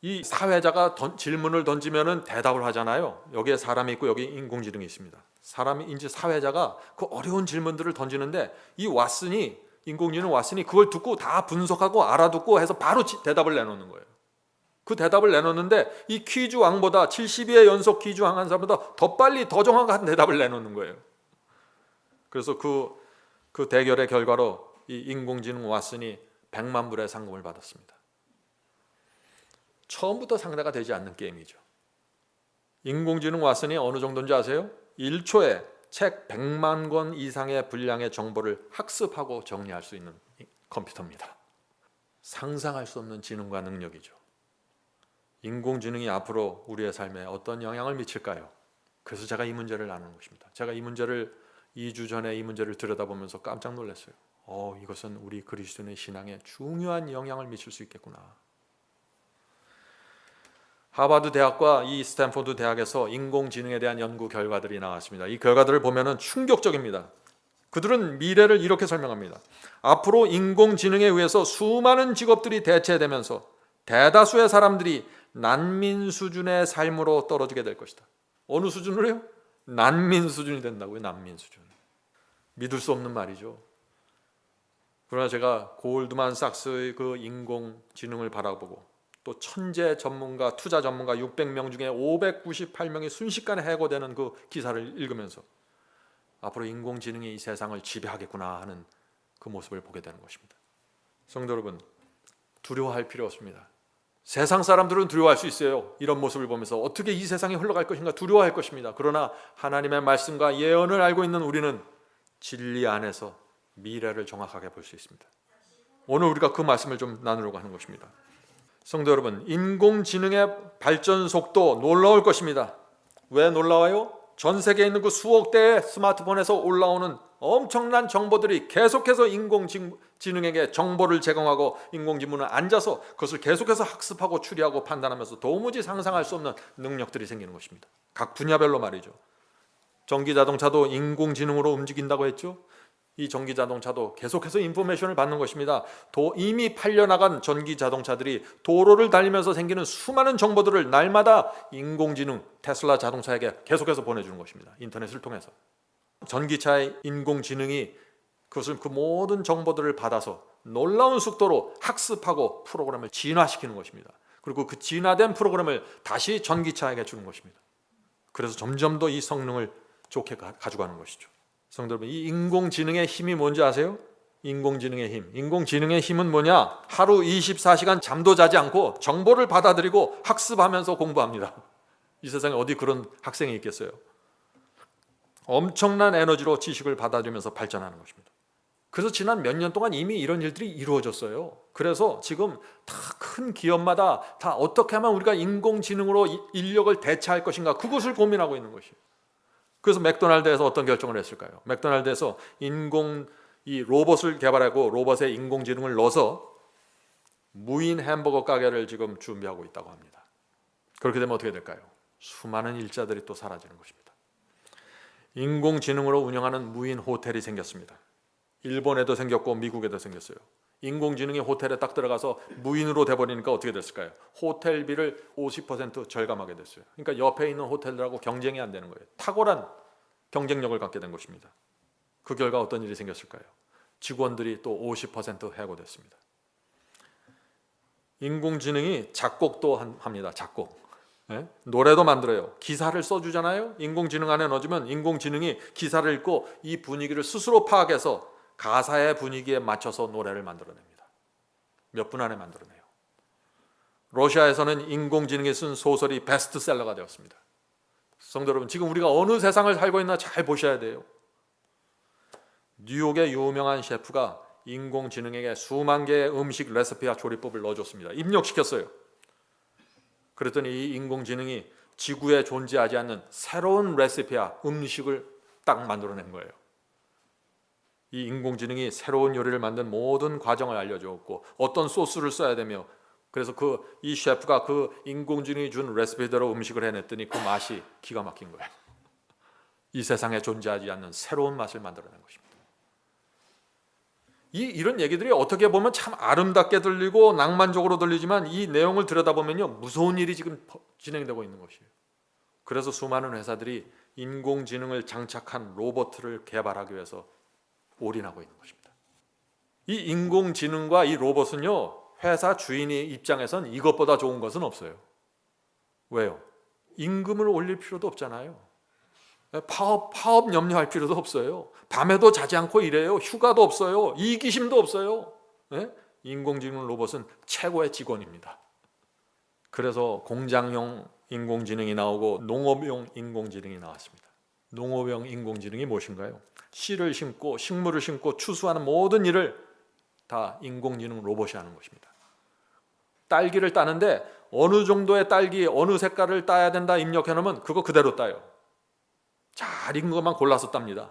이 사회자가 질문을 던지면 대답을 하잖아요. 여기에 사람이 있고 여기 인공지능이 있습니다. 사회자가 그 어려운 질문들을 던지는데 이 인공지능 왓슨이 그걸 듣고 다 분석하고 알아듣고 해서 바로 대답을 내놓는 거예요. 그 대답을 내놓는데 이 퀴즈 왕보다 72회 연속 퀴즈 왕 한 사람보다 더 빨리 더 정확한 대답을 내놓는 거예요. 그래서 그 그 대결의 결과로 이 인공지능 왓슨이 100만 불의 상금을 받았습니다. 처음부터 상대가 되지 않는 게임이죠. 인공지능 왓슨이 어느 정도인지 아세요? 1초에 책 100만 권 이상의 분량의 정보를 학습하고 정리할 수 있는 컴퓨터입니다. 상상할 수 없는 지능과 능력이죠. 인공지능이 앞으로 우리의 삶에 어떤 영향을 미칠까요? 그래서 제가 이 문제를 나누는 것입니다. 제가 이 문제를 2주 전에 이 문제를 들여다보면서 깜짝 놀랐어요. 이것은 우리 그리스도인의 신앙에 중요한 영향을 미칠 수 있겠구나. 하버드 대학과 이 스탠포드 대학에서 인공지능에 대한 연구 결과들이 나왔습니다. 이 결과들을 보면은 충격적입니다. 그들은 미래를 이렇게 설명합니다. 앞으로 인공지능에 의해서 수많은 직업들이 대체되면서 대다수의 사람들이 난민 수준의 삶으로 떨어지게 될 것이다. 어느 수준으로요? 난민 수준이 된다고요. 난민 수준. 믿을 수 없는 말이죠. 그러나 제가 골드만삭스의 그 인공지능을 바라보고 또 천재 전문가, 투자 전문가 600명 중에 598명이 순식간에 해고되는 그 기사를 읽으면서 앞으로 인공지능이 이 세상을 지배하겠구나 하는 그 모습을 보게 되는 것입니다. 성도 여러분, 두려워할 필요 없습니다. 세상 사람들은 두려워할 수 있어요. 이런 모습을 보면서 어떻게 이 세상이 흘러갈 것인가 두려워할 것입니다. 그러나 하나님의 말씀과 예언을 알고 있는 우리는 진리 안에서 미래를 정확하게 볼 수 있습니다. 오늘 우리가 그 말씀을 좀 나누려고 하는 것입니다. 성도 여러분, 인공지능의 발전 속도 놀라울 것입니다. 왜 놀라워요? 전 세계에 있는 그 수억 대의 스마트폰에서 올라오는 엄청난 정보들이 계속해서 인공지능에게 정보를 제공하고 인공지능은 앉아서 그것을 계속해서 학습하고 추리하고 판단하면서 도무지 상상할 수 없는 능력들이 생기는 것입니다. 각 분야별로 말이죠. 전기자동차도 인공지능으로 움직인다고 했죠. 이 전기자동차도 계속해서 인포메이션을 받는 것입니다. 이미 팔려나간 전기자동차들이 도로를 달리면서 생기는 수많은 정보들을 날마다 인공지능 테슬라 자동차에게 계속해서 보내주는 것입니다. 인터넷을 통해서. 전기차의 인공지능이 그 모든 정보들을 받아서 놀라운 속도로 학습하고 프로그램을 진화시키는 것입니다. 그리고 그 진화된 프로그램을 다시 전기차에게 주는 것입니다. 그래서 점점 더 이 성능을 좋게 가져가는 것이죠. 성도 여러분, 이 인공지능의 힘이 뭔지 아세요? 인공지능의 힘. 인공지능의 힘은 뭐냐? 하루 24시간 잠도 자지 않고 정보를 받아들이고 학습하면서 공부합니다. 이 세상에 어디 그런 학생이 있겠어요? 엄청난 에너지로 지식을 받아들이면서 발전하는 것입니다. 그래서 지난 몇 년 동안 이미 이런 일들이 이루어졌어요. 그래서 지금 다 큰 기업마다 다 어떻게 하면 우리가 인공지능으로 인력을 대체할 것인가, 그것을 고민하고 있는 것이에요. 그래서 맥도날드에서 어떤 결정을 했을까요? 맥도날드에서 이 로봇을 개발하고 로봇에 인공지능을 넣어서 무인 햄버거 가게를 지금 준비하고 있다고 합니다. 그렇게 되면 어떻게 될까요? 수많은 일자들이 또 사라지는 것입니다. 인공지능으로 운영하는 무인 호텔이 생겼습니다. 일본에도 생겼고 미국에도 생겼어요. 인공지능이 호텔에 딱 들어가서 무인으로 돼버리니까 어떻게 됐을까요? 호텔비를 50% 절감하게 됐어요. 그러니까 옆에 있는 호텔들하고 경쟁이 안 되는 거예요. 탁월한 경쟁력을 갖게 된 것입니다. 그 결과 어떤 일이 생겼을까요? 직원들이 또 50% 해고됐습니다. 인공지능이 작곡도 합니다. 작곡. 네? 노래도 만들어요. 기사를 써주잖아요. 인공지능 안에 넣어주면 인공지능이 기사를 읽고 이 분위기를 스스로 파악해서 가사의 분위기에 맞춰서 노래를 만들어냅니다. 몇 분 안에 만들어내요. 러시아에서는 인공지능이 쓴 소설이 베스트셀러가 되었습니다. 성도 여러분, 지금 우리가 어느 세상을 살고 있나 잘 보셔야 돼요. 뉴욕의 유명한 셰프가 인공지능에게 수만 개의 음식 레시피와 조리법을 넣어줬습니다. 입력시켰어요. 그랬더니 이 인공지능이 지구에 존재하지 않는 새로운 레시피와 음식을 딱 만들어낸 거예요. 이 인공지능이 새로운 요리를 만든 모든 과정을 알려주었고 어떤 소스를 써야 되며, 그래서 이 셰프가 그 인공지능이 준 레시피대로 음식을 해냈더니 그 맛이 기가 막힌 거예요. 이 세상에 존재하지 않는 새로운 맛을 만들어낸 것입니다. 이런 얘기들이 어떻게 보면 참 아름답게 들리고 낭만적으로 들리지만 이 내용을 들여다보면요, 무서운 일이 지금 진행되고 있는 것이에요. 그래서 수많은 회사들이 인공지능을 장착한 로봇을 개발하기 위해서 올인하고 있는 것입니다. 이 인공지능과 이 로봇은요, 회사 주인의 입장에선 이것보다 좋은 것은 없어요. 왜요? 임금을 올릴 필요도 없잖아요. 파업 염려할 필요도 없어요. 밤에도 자지 않고 일해요. 휴가도 없어요. 이기심도 없어요. 예? 인공지능 로봇은 최고의 직원입니다. 그래서 공장용 인공지능이 나오고 농업용 인공지능이 나왔습니다. 농업용 인공지능이 무엇인가요? 씨를 심고 식물을 심고 추수하는 모든 일을 다 인공지능 로봇이 하는 것입니다. 딸기를 따는데 어느 정도의 딸기, 어느 색깔을 따야 된다 입력해 놓으면 그거 그대로 따요. 잘 익은 것만 골라서 땁니다.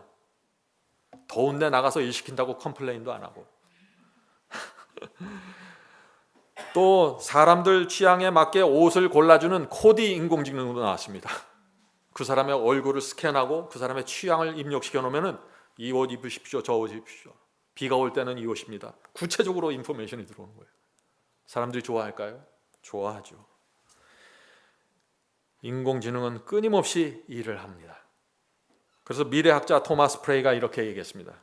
더운데 나가서 일 시킨다고 컴플레인도 안 하고. 또 사람들 취향에 맞게 옷을 골라주는 코디 인공지능도 나왔습니다. 그 사람의 얼굴을 스캔하고 그 사람의 취향을 입력시켜 놓으면 이 옷 입으십시오, 저 옷 입으십시오. 비가 올 때는 이 옷입니다. 구체적으로 인포메이션이 들어오는 거예요. 사람들이 좋아할까요? 좋아하죠. 인공지능은 끊임없이 일을 합니다. 그래서 미래학자 토마스 프레이가 이렇게 얘기했습니다.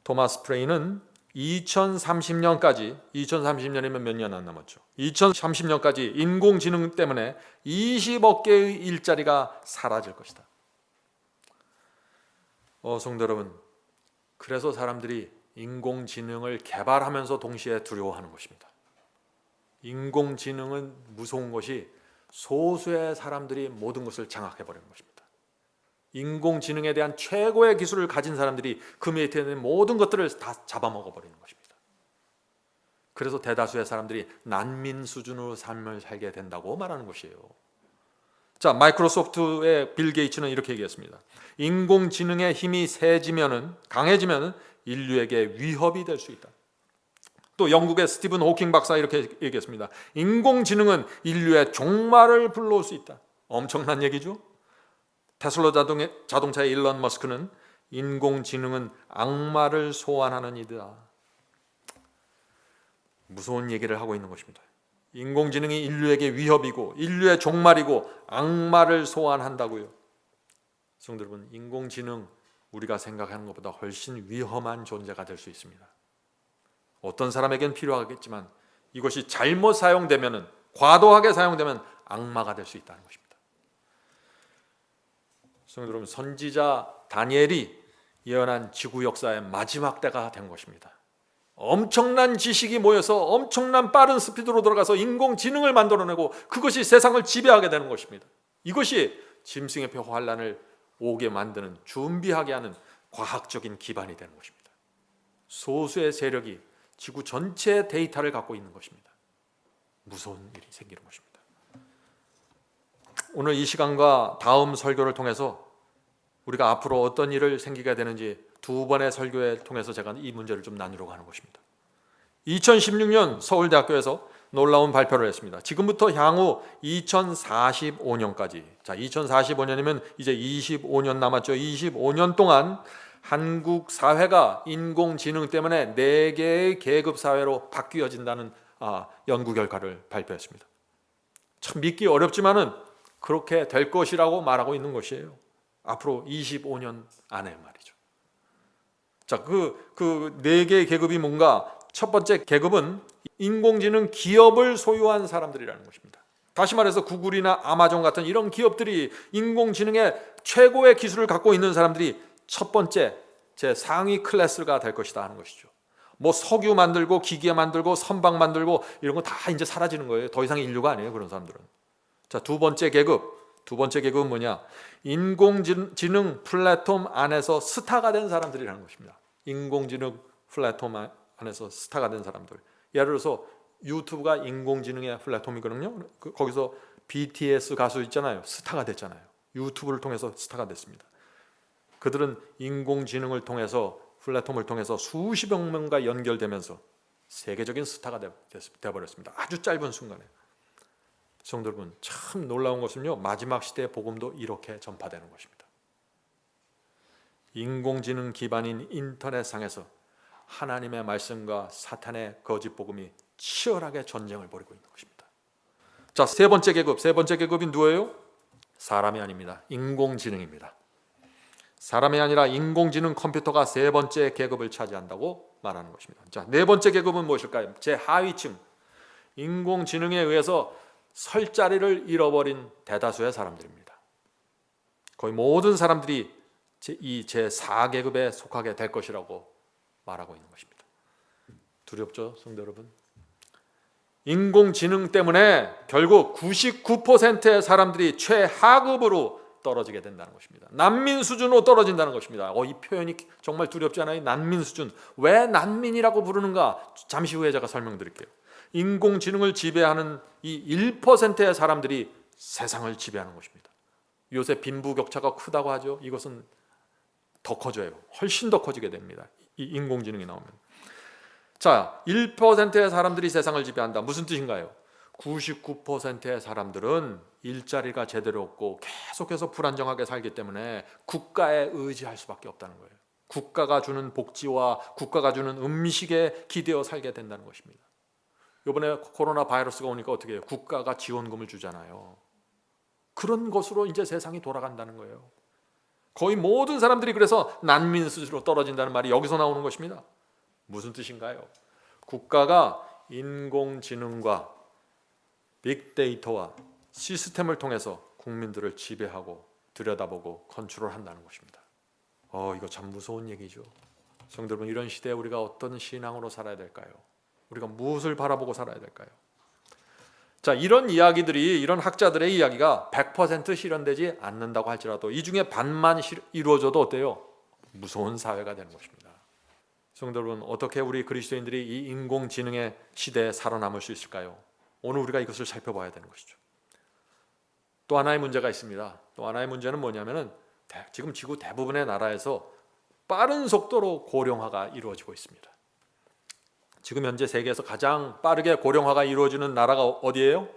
토마스 프레이는 2030년까지, 2030년이면 몇 년 안 남았죠. 2030년까지 인공지능 때문에 20억 개의 일자리가 사라질 것이다. 성도 여러분, 그래서 사람들이 인공지능을 개발하면서 동시에 두려워하는 것입니다. 인공지능은 무서운 것이 소수의 사람들이 모든 것을 장악해버리는 것입니다. 인공지능에 대한 최고의 기술을 가진 사람들이 그 밑에 있는 모든 것들을 다 잡아먹어버리는 것입니다. 그래서 대다수의 사람들이 난민 수준으로 삶을 살게 된다고 말하는 것이에요. 자, 마이크로소프트의 빌 게이츠는 이렇게 얘기했습니다. 인공지능의 힘이 강해지면은 인류에게 위협이 될 수 있다. 또 영국의 스티븐 호킹 박사 이렇게 얘기했습니다. 인공지능은 인류의 종말을 불러올 수 있다. 엄청난 얘기죠. 테슬라 자동차의 일론 머스크는 인공지능은 악마를 소환하는 이다. 무서운 얘기를 하고 있는 것입니다. 인공지능이 인류에게 위협이고 인류의 종말이고 악마를 소환한다고요. 성도 여러분, 인공지능 우리가 생각하는 것보다 훨씬 위험한 존재가 될 수 있습니다. 어떤 사람에겐 필요하겠지만 이것이 잘못 사용되면, 과도하게 사용되면 악마가 될 수 있다는 것입니다. 성도 여러분, 선지자 다니엘이 예언한 지구 역사의 마지막 때가 된 것입니다. 엄청난 지식이 모여서 엄청난 빠른 스피드로 들어가서 인공지능을 만들어내고 그것이 세상을 지배하게 되는 것입니다. 이것이 짐승의 표 환란을 오게 만드는, 준비하게 하는 과학적인 기반이 되는 것입니다. 소수의 세력이 지구 전체의 데이터를 갖고 있는 것입니다. 무서운 일이 생기는 것입니다. 오늘 이 시간과 다음 설교를 통해서 우리가 앞으로 어떤 일을 생기게 되는지 두 번의 설교를 통해서 제가 이 문제를 좀 나누려고 하는 것입니다. 2016년 서울대학교에서 놀라운 발표를 했습니다. 지금부터 향후 2045년까지, 자, 2045년이면 이제 25년 남았죠. 25년 동안 한국 사회가 인공지능 때문에 4개의 계급 사회로 바뀌어진다는 연구 결과를 발표했습니다. 참 믿기 어렵지만은 그렇게 될 것이라고 말하고 있는 것이에요. 앞으로 25년 안에 말이죠. 자, 그 4개의 계급이 뭔가? 첫 번째 계급은 인공지능 기업을 소유한 사람들이라는 것입니다. 다시 말해서 구글이나 아마존 같은 이런 기업들이 인공지능의 최고의 기술을 갖고 있는 사람들이 첫 번째 제 상위 클래스가 될 것이다 하는 것이죠. 뭐 석유 만들고 기계 만들고 선박 만들고 이런 거 다 이제 사라지는 거예요. 더 이상 인류가 아니에요, 그런 사람들은. 자, 두 번째 계급은 뭐냐? 인공지능 플랫폼 안에서 스타가 된 사람들이라는 것입니다. 인공지능 플랫폼 안에서 스타가 된 사람들. 예를 들어서 유튜브가 인공지능의 플랫폼이거든요. 거기서 BTS 가수 있잖아요. 스타가 됐잖아요. 유튜브를 통해서 스타가 됐습니다. 그들은 인공지능을 통해서, 플랫폼을 통해서 수십억 명과 연결되면서 세계적인 스타가 되어버렸습니다. 아주 짧은 순간에. 성도 여러분, 참 놀라운 것은요, 마지막 시대의 복음도 이렇게 전파되는 것입니다. 인공지능 기반인 인터넷상에서 하나님의 말씀과 사탄의 거짓 복음이 치열하게 전쟁을 벌이고 있는 것입니다. 자, 세 번째 계급이 누구예요? 사람이 아닙니다. 인공지능입니다. 사람이 아니라 인공지능 컴퓨터가 세 번째 계급을 차지한다고 말하는 것입니다. 자, 네 번째 계급은 무엇일까요? 제 하위층, 인공지능에 의해서 설 자리를 잃어버린 대다수의 사람들입니다. 거의 모든 사람들이 이 제4계급에 속하게 될 것이라고 말하고 있는 것입니다. 두렵죠, 성도 여러분? 인공지능 때문에 결국 99%의 사람들이 최하급으로 떨어지게 된다는 것입니다. 난민 수준으로 떨어진다는 것입니다. 이 표현이 정말 두렵지 않아요? 난민 수준. 왜 난민이라고 부르는가? 잠시 후에 제가 설명드릴게요. 인공지능을 지배하는 이 1%의 사람들이 세상을 지배하는 것입니다. 요새 빈부격차가 크다고 하죠. 이것은 더 커져요. 훨씬 더 커지게 됩니다. 이 인공지능이 나오면. 자, 1%의 사람들이 세상을 지배한다. 무슨 뜻인가요? 99%의 사람들은 일자리가 제대로 없고 계속해서 불안정하게 살기 때문에 국가에 의지할 수밖에 없다는 거예요. 국가가 주는 복지와 국가가 주는 음식에 기대어 살게 된다는 것입니다. 이번에 코로나 바이러스가 오니까 어떻게 해요? 국가가 지원금을 주잖아요. 그런 것으로 이제 세상이 돌아간다는 거예요. 거의 모든 사람들이 그래서 난민 수준으로 떨어진다는 말이 여기서 나오는 것입니다. 무슨 뜻인가요? 국가가 인공지능과 빅데이터와 시스템을 통해서 국민들을 지배하고 들여다보고 컨트롤한다는 것입니다. 이거 참 무서운 얘기죠. 성도 여러분, 이런 시대에 우리가 어떤 신앙으로 살아야 될까요? 우리가 무엇을 바라보고 살아야 될까요? 자, 이런 이야기들이, 이런 학자들의 이야기가 100% 실현되지 않는다고 할지라도 이 중에 반만 이루어져도 어때요? 무서운 사회가 되는 것입니다. 성도 여러분, 어떻게 우리 그리스도인들이 이 인공지능의 시대에 살아남을 수 있을까요? 오늘 우리가 이것을 살펴봐야 되는 것이죠. 또 하나의 문제가 있습니다. 또 하나의 문제는 뭐냐면은 지금 지구 대부분의 나라에서 빠른 속도로 고령화가 이루어지고 있습니다. 지금 현재 세계에서 가장 빠르게 고령화가 이루어지는 나라가 어디예요?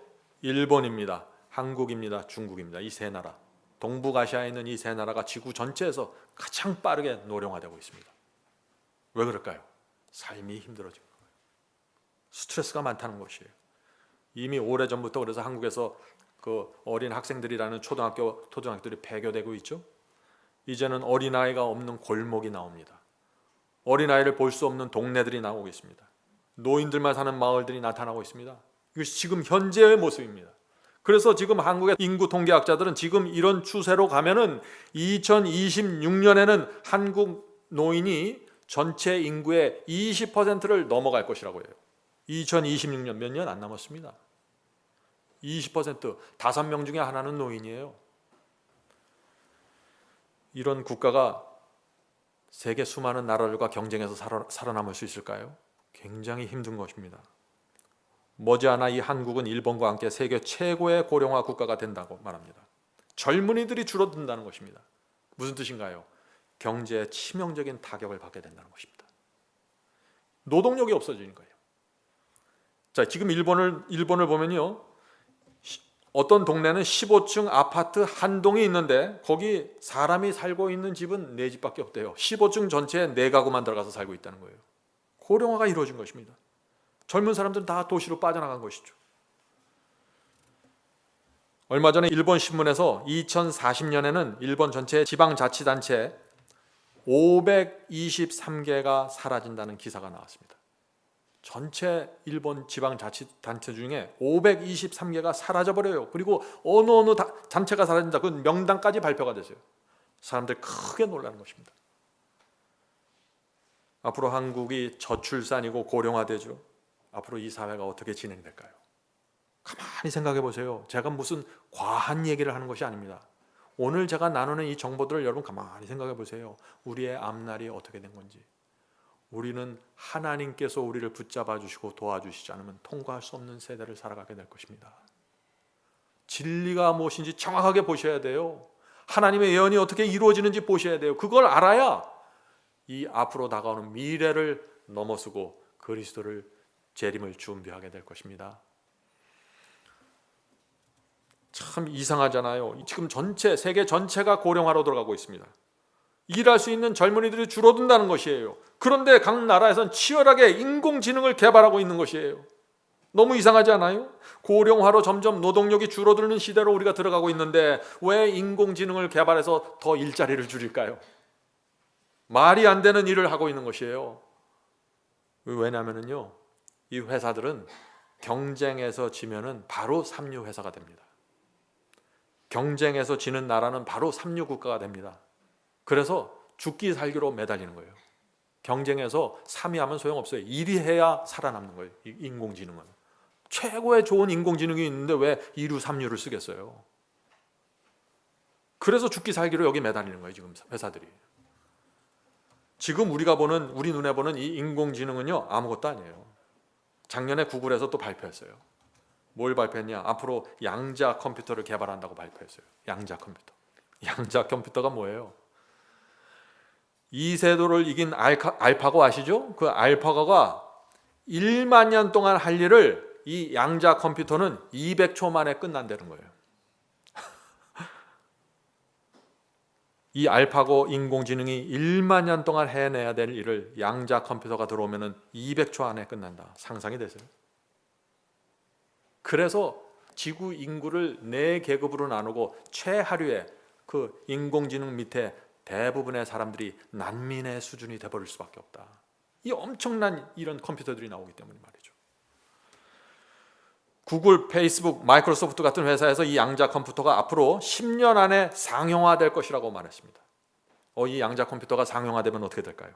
일본입니다. 한국입니다. 중국입니다. 이 세 나라, 동북아시아에 있는 이 세 나라가 지구 전체에서 가장 빠르게 노령화되고 있습니다. 왜 그럴까요? 삶이 힘들어진 거예요. 스트레스가 많다는 것이에요. 이미 오래전부터 그래서 한국에서 그 어린 학생들이라는 초등학교들이 폐교되고 있죠. 이제는 어린아이가 없는 골목이 나옵니다. 어린아이를 볼 수 없는 동네들이 나오고 있습니다. 노인들만 사는 마을들이 나타나고 있습니다. 이것이 지금 현재의 모습입니다. 그래서 지금 한국의 인구 통계학자들은 지금 이런 추세로 가면은 2026년에는 한국 노인이 전체 인구의 20%를 넘어갈 것이라고 해요. 2026년 몇 년 안 남았습니다. 20%, 5명 중에 하나는 노인이에요. 이런 국가가 세계 수많은 나라들과 경쟁해서 살아남을 수 있을까요? 굉장히 힘든 것입니다. 머지않아 이 한국은 일본과 함께 세계 최고의 고령화 국가가 된다고 말합니다. 젊은이들이 줄어든다는 것입니다. 무슨 뜻인가요? 경제에 치명적인 타격을 받게 된다는 것입니다. 노동력이 없어지는 거예요. 자, 지금 일본을 보면요, 어떤 동네는 15층 아파트 한 동이 있는데 거기 사람이 살고 있는 집은 4집밖에 없대요. 15층 전체에 4가구만 들어가서 살고 있다는 거예요. 고령화가 이루어진 것입니다. 젊은 사람들은 다 도시로 빠져나간 것이죠. 얼마 전에 일본 신문에서 2040년에는 일본 전체 지방자치단체 523개가 사라진다는 기사가 나왔습니다. 전체 일본 지방자치단체 중에 523개가 사라져버려요. 그리고 어느 단체가 사라진다, 그 명단까지 발표가 됐어요. 사람들이 크게 놀라는 것입니다. 앞으로 한국이 저출산이고 고령화되죠. 앞으로 이 사회가 어떻게 진행될까요? 가만히 생각해 보세요. 제가 무슨 과한 얘기를 하는 것이 아닙니다. 오늘 제가 나누는 이 정보들을 여러분 가만히 생각해 보세요. 우리의 앞날이 어떻게 된 건지. 우리는 하나님께서 우리를 붙잡아 주시고 도와주시지 않으면 통과할 수 없는 세대를 살아가게 될 것입니다. 진리가 무엇인지 정확하게 보셔야 돼요. 하나님의 예언이 어떻게 이루어지는지 보셔야 돼요. 그걸 알아야 이 앞으로 다가오는 미래를 넘어서고 그리스도를 재림을 준비하게 될 것입니다. 참 이상하잖아요. 지금 세계 전체가 고령화로 들어가고 있습니다. 일할 수 있는 젊은이들이 줄어든다는 것이에요. 그런데 각 나라에서는 치열하게 인공지능을 개발하고 있는 것이에요. 너무 이상하지 않아요? 고령화로 점점 노동력이 줄어드는 시대로 우리가 들어가고 있는데 왜 인공지능을 개발해서 더 일자리를 줄일까요? 말이 안 되는 일을 하고 있는 것이에요. 왜냐하면요, 이 회사들은 경쟁에서 지면은 바로 삼류 회사가 됩니다. 경쟁에서 지는 나라는 바로 삼류 국가가 됩니다. 그래서 죽기 살기로 매달리는 거예요. 경쟁에서 3위 하면 소용없어요. 1위 해야 살아남는 거예요. 인공지능은. 최고의 좋은 인공지능이 있는데 왜 2류, 3류를 쓰겠어요? 그래서 죽기 살기로 여기 매달리는 거예요. 지금 회사들이. 지금 우리가 보는, 우리 눈에 보는 이 인공지능은요, 아무것도 아니에요. 작년에 구글에서 또 발표했어요. 뭘 발표했냐? 앞으로 양자 컴퓨터를 개발한다고 발표했어요. 양자 컴퓨터. 양자 컴퓨터가 뭐예요? 이세돌을 이긴 알파고 아시죠? 그 알파고가 1만 년 동안 할 일을 이 양자 컴퓨터는 200초 만에 끝난다는 거예요. 이 알파고 인공지능이 1만 년 동안 해내야 될 일을 양자 컴퓨터가 들어오면 200초 안에 끝난다. 상상이 되세요? 그래서 지구 인구를 4계급으로 나누고 최하류의 그 인공지능 밑에 대부분의 사람들이 난민의 수준이 돼버릴 수밖에 없다. 이 엄청난 이런 컴퓨터들이 나오기 때문에 말이죠. 구글, 페이스북, 마이크로소프트 같은 회사에서 이 양자 컴퓨터가 앞으로 10년 안에 상용화될 것이라고 말했습니다. 이 양자 컴퓨터가 상용화되면 어떻게 될까요?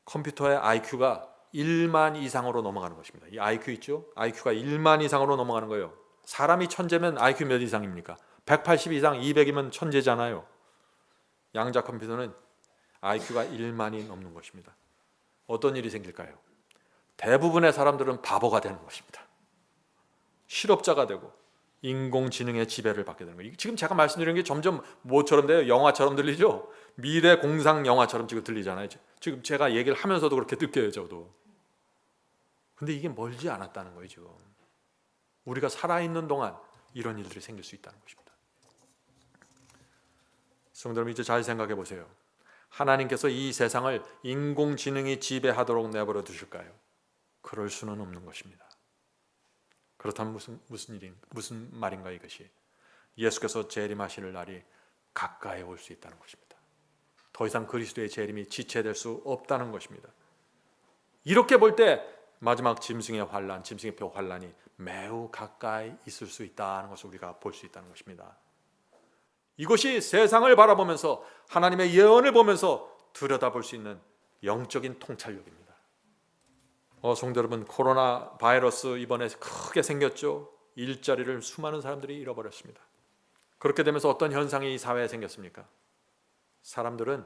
컴퓨터의 IQ가 1만 이상으로 넘어가는 것입니다. 이 IQ 있죠? IQ가 1만 이상으로 넘어가는 거예요. 사람이 천재면 IQ 몇 이상입니까? 180 이상, 200이면 천재잖아요. 양자 컴퓨터는 IQ가 1만이 넘는 것입니다. 어떤 일이 생길까요? 대부분의 사람들은 바보가 되는 것입니다. 실업자가 되고 인공지능의 지배를 받게 되는 거예요. 지금 제가 말씀드리는 게 점점 뭐처럼 돼요? 영화처럼 들리죠? 미래 공상 영화처럼 지금 들리잖아요. 지금 제가 얘기를 하면서도 그렇게 느껴요, 저도. 근데 이게 멀지 않았다는 거예요, 지금. 우리가 살아있는 동안 이런 일들이 생길 수 있다는 것입니다. 성도 여러분, 이제 잘 생각해 보세요. 하나님께서 이 세상을 인공지능이 지배하도록 내버려 두실까요? 그럴 수는 없는 것입니다. 그렇다면 무슨 말인가 이것이? 예수께서 재림하시는 날이 가까이 올 수 있다는 것입니다. 더 이상 그리스도의 재림이 지체될 수 없다는 것입니다. 이렇게 볼 때 마지막 짐승의 환란, 짐승의 표 환란이 매우 가까이 있을 수 있다는 것을 우리가 볼 수 있다는 것입니다. 이것이 세상을 바라보면서 하나님의 예언을 보면서 들여다볼 수 있는 영적인 통찰력입니다. 성도 여러분, 코로나 바이러스 이번에 크게 생겼죠. 일자리를 수많은 사람들이 잃어버렸습니다. 그렇게 되면서 어떤 현상이 이 사회에 생겼습니까? 사람들은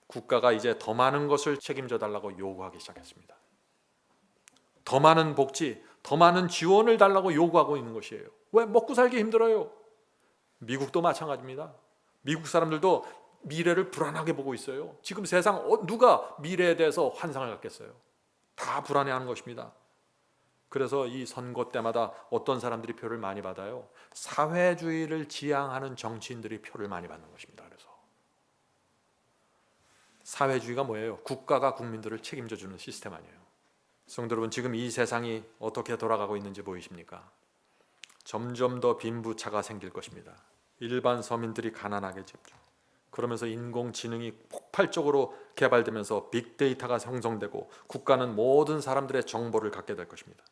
국가가 이제 더 많은 것을 책임져 달라고 요구하기 시작했습니다. 더 많은 복지, 더 많은 지원을 달라고 요구하고 있는 것이에요. 왜? 먹고 살기 힘들어요. 미국도 마찬가지입니다. 미국 사람들도 미래를 불안하게 보고 있어요. 지금 세상 누가 미래에 대해서 환상을 갖겠어요? 다 불안해하는 것입니다. 그래서 이 선거 때마다 어떤 사람들이 표를 많이 받아요? 사회주의를 지향하는 정치인들이 표를 많이 받는 것입니다. 그래서 사회주의가 뭐예요? 국가가 국민들을 책임져 주는 시스템 아니에요. 성도 여러분, 지금 이 세상이 어떻게 돌아가고 있는지 보이십니까? 점점 더 빈부차가 생길 것입니다. 일반 서민들이 가난하게 집중. 그러면서 인공지능이 폭발적으로 개발되면서 빅데이터가 형성되고 국가는 모든 사람들의 정보를 갖게 될 것입니다.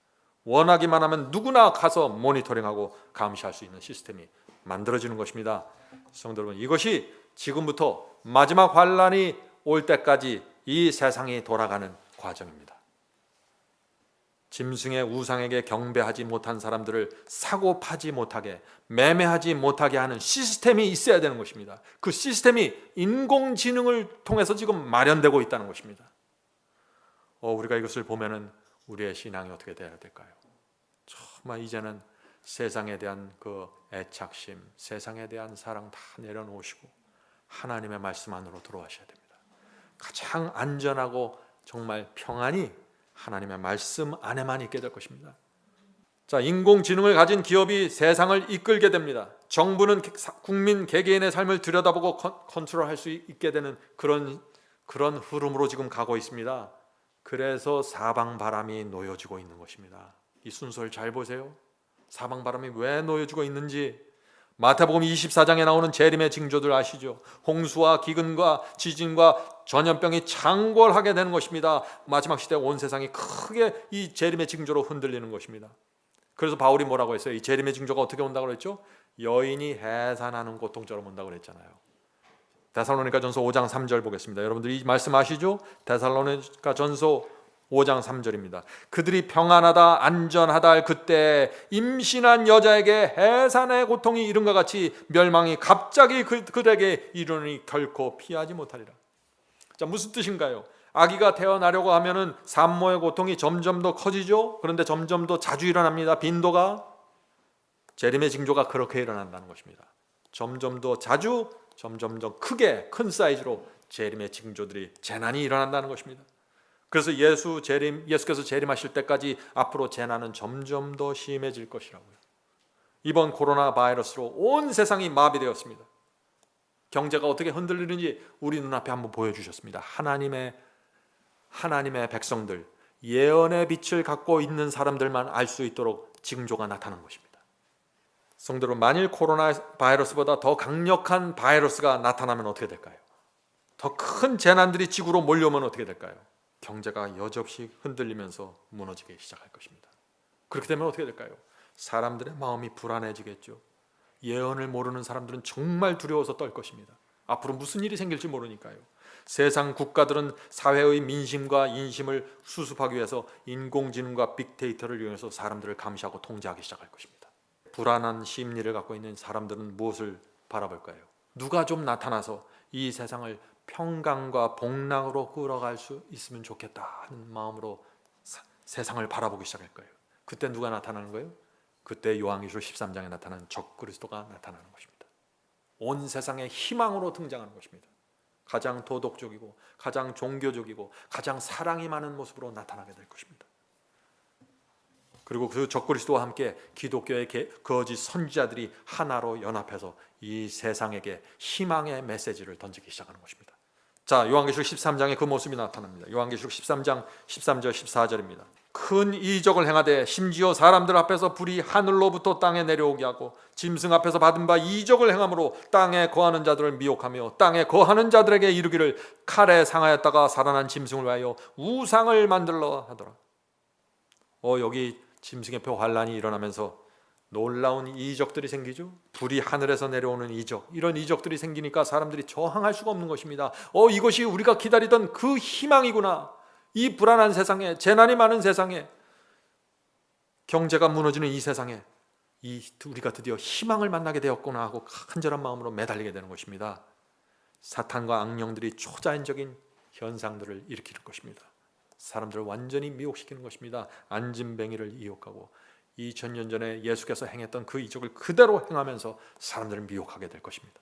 원하기만 하면 누구나 가서 모니터링하고 감시할 수 있는 시스템이 만들어지는 것입니다. 성도 여러분, 이것이 지금부터 마지막 환란이 올 때까지 이 세상이 돌아가는 과정입니다. 짐승의 우상에게 경배하지 못한 사람들을 사고 파지 못하게, 매매하지 못하게 하는 시스템이 있어야 되는 것입니다. 그 시스템이 인공지능을 통해서 지금 마련되고 있다는 것입니다. 우리가 이것을 보면은 우리의 신앙이 어떻게 돼야 될까요? 정말 이제는 세상에 대한 그 애착심, 세상에 대한 사랑 다 내려놓으시고 하나님의 말씀 안으로 들어가셔야 됩니다. 가장 안전하고 정말 평안이 하나님의 말씀 안에만 있게 될 것입니다. 자, 인공지능을 가진 기업이 세상을 이끌게 됩니다. 정부는 국민 개개인의 삶을 들여다보고 컨트롤할 수 있게 되는 그런 흐름으로 지금 가고 있습니다. 그래서 사방바람이 놓여지고 있는 것입니다. 이 순서를 잘 보세요. 사방바람이 왜 놓여지고 있는지 마태복음 24장에 나오는 재림의 징조들 아시죠? 홍수와 기근과 지진과 전염병이 창궐하게 되는 것입니다. 마지막 시대 온 세상이 크게 이 재림의 징조로 흔들리는 것입니다. 그래서 바울이 뭐라고 했어요? 이 재림의 징조가 어떻게 온다고 그랬죠? 여인이 해산하는 고통처럼 온다고 그랬잖아요. 데살로니가전서 5장 3절 보겠습니다. 여러분들이 이 말씀 아시죠? 데살로니가전서 5장 3절입니다. 그들이 평안하다 안전하다 할 그때 임신한 여자에게 해산의 고통이 이른과 같이 멸망이 갑자기 그들에게 이르니 결코 피하지 못하리라. 자, 무슨 뜻인가요? 아기가 태어나려고 하면은 산모의 고통이 점점 더 커지죠. 그런데 점점 더 자주 일어납니다. 빈도가. 재림의 징조가 그렇게 일어난다는 것입니다. 점점 더 자주, 점점 더 크게, 큰 사이즈로 재림의 징조들이, 재난이 일어난다는 것입니다. 그래서 예수께서 재림하실 때까지 앞으로 재난은 점점 더 심해질 것이라고요. 이번 코로나 바이러스로 온 세상이 마비되었습니다. 경제가 어떻게 흔들리는지 우리 눈앞에 한번 보여주셨습니다. 하나님의 백성들, 예언의 빛을 갖고 있는 사람들만 알 수 있도록 징조가 나타난 것입니다. 성도 여러분, 만일 코로나 바이러스보다 더 강력한 바이러스가 나타나면 어떻게 될까요? 더 큰 재난들이 지구로 몰려오면 어떻게 될까요? 경제가 여지없이 흔들리면서 무너지기 시작할 것입니다. 그렇게 되면 어떻게 될까요? 사람들의 마음이 불안해지겠죠. 예언을 모르는 사람들은 정말 두려워서 떨 것입니다. 앞으로 무슨 일이 생길지 모르니까요. 세상 국가들은 사회의 민심과 인심을 수습하기 위해서 인공지능과 빅데이터를 이용해서 사람들을 감시하고 통제하기 시작할 것입니다. 불안한 심리를 갖고 있는 사람들은 무엇을 바라볼까요? 누가 좀 나타나서 이 세상을 평강과 복락으로 끌어갈 수 있으면 좋겠다 하는 마음으로 세상을 바라보기 시작할 거예요. 그때 누가 나타나는 거예요? 그때 요한계시록 13장에 나타나는 적그리스도가 나타나는 것입니다. 온 세상의 희망으로 등장하는 것입니다. 가장 도덕적이고 가장 종교적이고 가장 사랑이 많은 모습으로 나타나게 될 것입니다. 그리고 그 적그리스도와 함께 기독교의 거짓 선지자들이 하나로 연합해서 이 세상에게 희망의 메시지를 던지기 시작하는 것입니다. 자, 요한계시록 13장에 그 모습이 나타납니다. 요한계시록 13장 13절 14절입니다. 큰 이적을 행하되 심지어 사람들 앞에서 불이 하늘로부터 땅에 내려오게 하고 짐승 앞에서 받은 바 이적을 행함으로 땅에 거하는 자들을 미혹하며 땅에 거하는 자들에게 이르기를 칼에 상하였다가 살아난 짐승을 위하여 우상을 만들러 하더라. 여기 짐승의 표 환란이 일어나면서 놀라운 이적들이 생기죠. 불이 하늘에서 내려오는 이적, 이런 이적들이 생기니까 사람들이 저항할 수가 없는 것입니다. 이것이 우리가 기다리던 그 희망이구나. 이 불안한 세상에, 재난이 많은 세상에, 경제가 무너지는 이 세상에 우리가 드디어 희망을 만나게 되었구나 하고 간절한 마음으로 매달리게 되는 것입니다. 사탄과 악령들이 초자연적인 현상들을 일으키는 것입니다. 사람들을 완전히 미혹시키는 것입니다. 안진뱅이를 이혹하고 2000년 전에 예수께서 행했던 그 이적을 그대로 행하면서 사람들을 미혹하게 될 것입니다.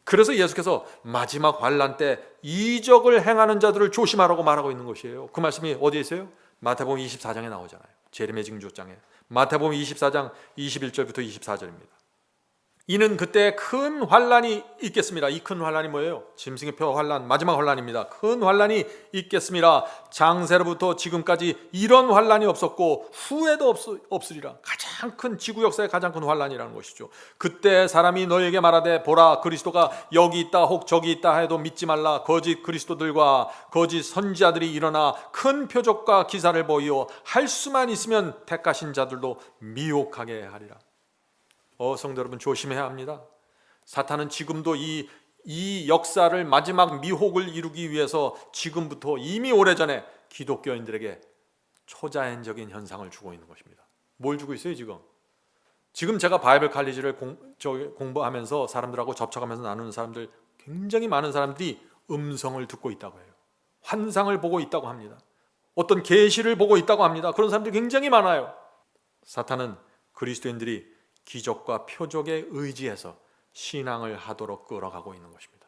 그래서 예수께서 마지막 환란 때 이적을 행하는 자들을 조심하라고 말하고 있는 것이에요. 그 말씀이 어디에 있어요? 마태복음 24장에 나오잖아요. 재림의 징조장에. 마태복음 24장 21절부터 24절입니다. 이는 그때 큰 환란이 있겠습니다. 이 큰 환란이 뭐예요? 짐승의 표 환란, 마지막 환란입니다. 큰 환란이 있겠습니다. 장세로부터 지금까지 이런 환란이 없었고 후에도 없으리라. 가장 큰 지구 역사의 가장 큰 환란이라는 것이죠. 그때 사람이 너에게 말하되 보라 그리스도가 여기 있다 혹 저기 있다 해도 믿지 말라. 거짓 그리스도들과 거짓 선지자들이 일어나 큰 표적과 기사를 보이어 할 수만 있으면 택하신 자들도 미혹하게 하리라. 성도 여러분, 조심해야 합니다. 사탄은 지금도 이 역사를 마지막 미혹을 이루기 위해서 지금부터 이미 오래전에 기독교인들에게 초자연적인 현상을 주고 있는 것입니다. 뭘 주고 있어요 지금? 지금 제가 바이블 칼리지를 공부하면서 사람들하고 접촉하면서 나누는 사람들, 굉장히 많은 사람들이 음성을 듣고 있다고 해요. 환상을 보고 있다고 합니다. 어떤 계시를 보고 있다고 합니다. 그런 사람들이 굉장히 많아요. 사탄은 그리스도인들이 기적과 표적에 의지해서 신앙을 하도록 끌어가고 있는 것입니다.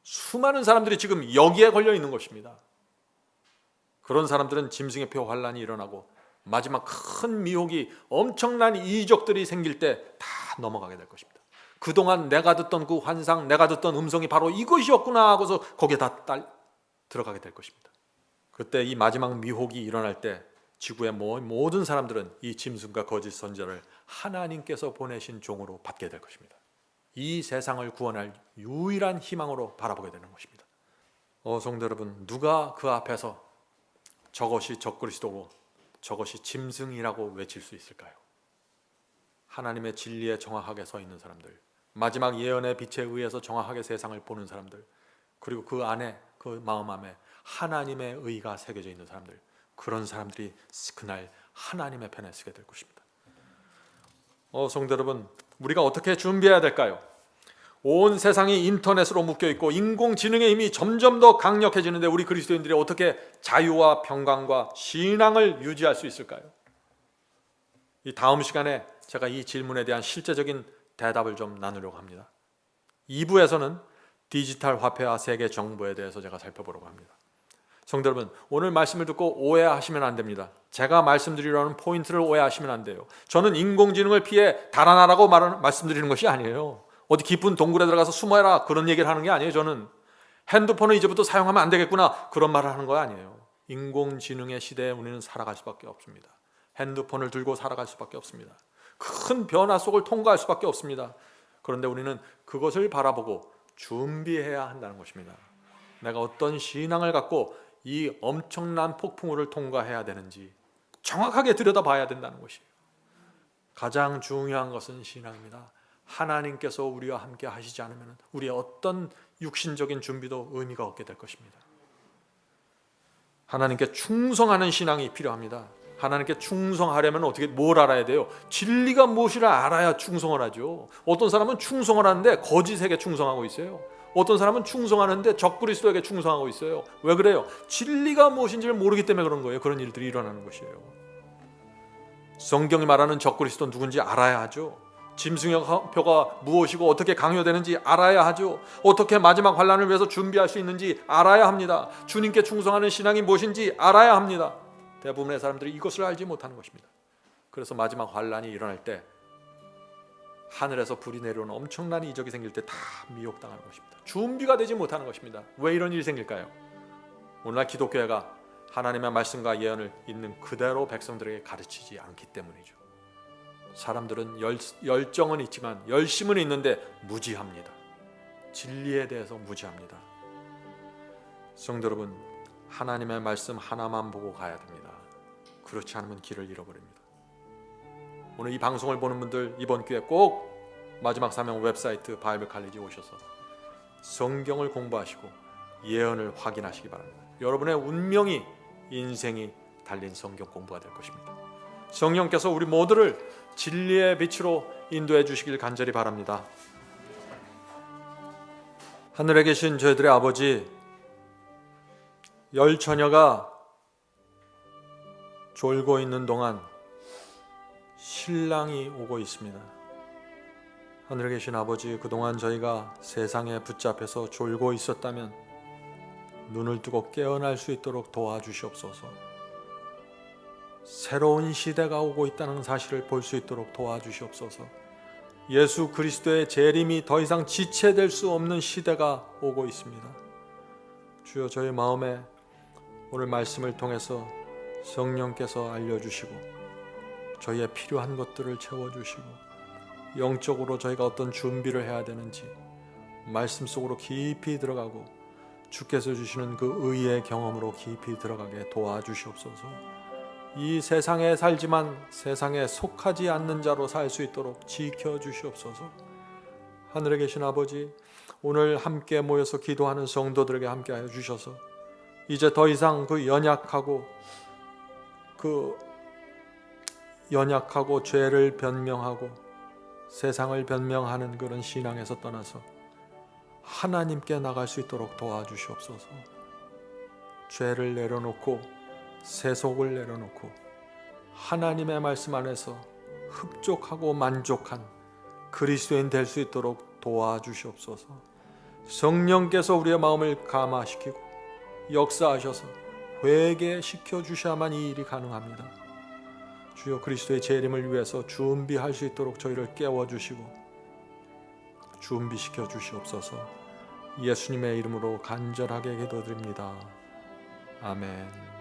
수많은 사람들이 지금 여기에 걸려 있는 것입니다. 그런 사람들은 짐승의 표 환란이 일어나고 마지막 큰 미혹이, 엄청난 이적들이 생길 때 다 넘어가게 될 것입니다. 그동안 내가 듣던 그 환상, 내가 듣던 음성이 바로 이것이었구나 하고서 거기에 다 들어가게 될 것입니다. 그때 이 마지막 미혹이 일어날 때 지구의 모든 사람들은 이 짐승과 거짓 선지자를 하나님께서 보내신 종으로 받게 될 것입니다. 이 세상을 구원할 유일한 희망으로 바라보게 되는 것입니다. 성도 여러분, 누가 그 앞에서 저것이 적그리스도고 저것이 짐승이라고 외칠 수 있을까요? 하나님의 진리에 정확하게 서 있는 사람들, 마지막 예언의 빛에 의해서 정확하게 세상을 보는 사람들, 그리고 그 안에, 그 마음 안에 하나님의 의가 새겨져 있는 사람들, 그런 사람들이 그날 하나님의 편에 서게 될 것입니다. 성도 여러분, 우리가 어떻게 준비해야 될까요? 온 세상이 인터넷으로 묶여 있고 인공지능의 힘이 점점 더 강력해지는데 우리 그리스도인들이 어떻게 자유와 평강과 신앙을 유지할 수 있을까요? 이 다음 시간에 제가 이 질문에 대한 실제적인 대답을 좀 나누려고 합니다. 2부에서는 디지털 화폐와 세계 정부에 대해서 제가 살펴보려고 합니다. 성도 여러분, 오늘 말씀을 듣고 오해하시면 안 됩니다. 제가 말씀드리려는 포인트를 오해하시면 안 돼요. 저는 인공지능을 피해 달아나라고 말씀드리는 것이 아니에요. 어디 깊은 동굴에 들어가서 숨어라 그런 얘기를 하는 게 아니에요. 저는 핸드폰을 이제부터 사용하면 안 되겠구나 그런 말을 하는 거 아니에요. 인공지능의 시대에 우리는 살아갈 수밖에 없습니다. 핸드폰을 들고 살아갈 수밖에 없습니다. 큰 변화 속을 통과할 수밖에 없습니다. 그런데 우리는 그것을 바라보고 준비해야 한다는 것입니다. 내가 어떤 신앙을 갖고 이 엄청난 폭풍우를 통과해야 되는지 정확하게 들여다봐야 된다는 것이에요. 가장 중요한 것은 신앙입니다. 하나님께서 우리와 함께 하시지 않으면 우리의 어떤 육신적인 준비도 의미가 없게 될 것입니다. 하나님께 충성하는 신앙이 필요합니다. 하나님께 충성하려면 어떻게 뭘 알아야 돼요? 진리가 무엇이라 알아야 충성을 하죠. 어떤 사람은 충성을 하는데 거짓에게 충성하고 있어요. 어떤 사람은 충성하는데 적그리스도에게 충성하고 있어요. 왜 그래요? 진리가 무엇인지를 모르기 때문에 그런 거예요. 그런 일들이 일어나는 것이에요. 성경이 말하는 적그리스도는 누군지 알아야 하죠. 짐승표가 무엇이고 어떻게 강요되는지 알아야 하죠. 어떻게 마지막 환난을 위해서 준비할 수 있는지 알아야 합니다. 주님께 충성하는 신앙이 무엇인지 알아야 합니다. 대부분의 사람들이 이것을 알지 못하는 것입니다. 그래서 마지막 환난이 일어날 때 하늘에서 불이 내려오는 엄청난 이적이 생길 때 다 미혹당하는 것입니다. 준비가 되지 못하는 것입니다. 왜 이런 일이 생길까요? 오늘날 기독교회가 하나님의 말씀과 예언을 있는 그대로 백성들에게 가르치지 않기 때문이죠. 사람들은 열정은 있지만 열심은 있는데 무지합니다. 진리에 대해서 무지합니다. 성도 여러분, 하나님의 말씀 하나만 보고 가야 됩니다. 그렇지 않으면 길을 잃어버립니다. 오늘 이 방송을 보는 분들 이번 기회에 꼭 마지막 사명 웹사이트 바이블 칼리지 오셔서 성경을 공부하시고 예언을 확인하시기 바랍니다. 여러분의 운명이, 인생이 달린 성경 공부가 될 것입니다. 성령께서 우리 모두를 진리의 빛으로 인도해 주시길 간절히 바랍니다. 하늘에 계신 저희들의 아버지, 열 처녀가 졸고 있는 동안 신랑이 오고 있습니다. 하늘에 계신 아버지, 그동안 저희가 세상에 붙잡혀서 졸고 있었다면 눈을 뜨고 깨어날 수 있도록 도와주시옵소서. 새로운 시대가 오고 있다는 사실을 볼 수 있도록 도와주시옵소서. 예수 그리스도의 재림이 더 이상 지체될 수 없는 시대가 오고 있습니다. 주여, 저희 마음에 오늘 말씀을 통해서 성령께서 알려주시고 저희의 필요한 것들을 채워주시고 영적으로 저희가 어떤 준비를 해야 되는지 말씀 속으로 깊이 들어가고 주께서 주시는 그 의의 경험으로 깊이 들어가게 도와주시옵소서. 이 세상에 살지만 세상에 속하지 않는 자로 살 수 있도록 지켜주시옵소서. 하늘에 계신 아버지, 오늘 함께 모여서 기도하는 성도들에게 함께하여 주셔서 이제 더 이상 그 연약하고 죄를 변명하고 세상을 변명하는 그런 신앙에서 떠나서 하나님께 나갈 수 있도록 도와주시옵소서. 죄를 내려놓고 세속을 내려놓고 하나님의 말씀 안에서 흡족하고 만족한 그리스도인 될 수 있도록 도와주시옵소서. 성령께서 우리의 마음을 감화시키고 역사하셔서 회개시켜 주셔야만 이 일이 가능합니다. 주여, 그리스도의 재림을 위해서 준비할 수 있도록 저희를 깨워주시고 준비시켜 주시옵소서. 예수님의 이름으로 간절하게 기도드립니다. 아멘.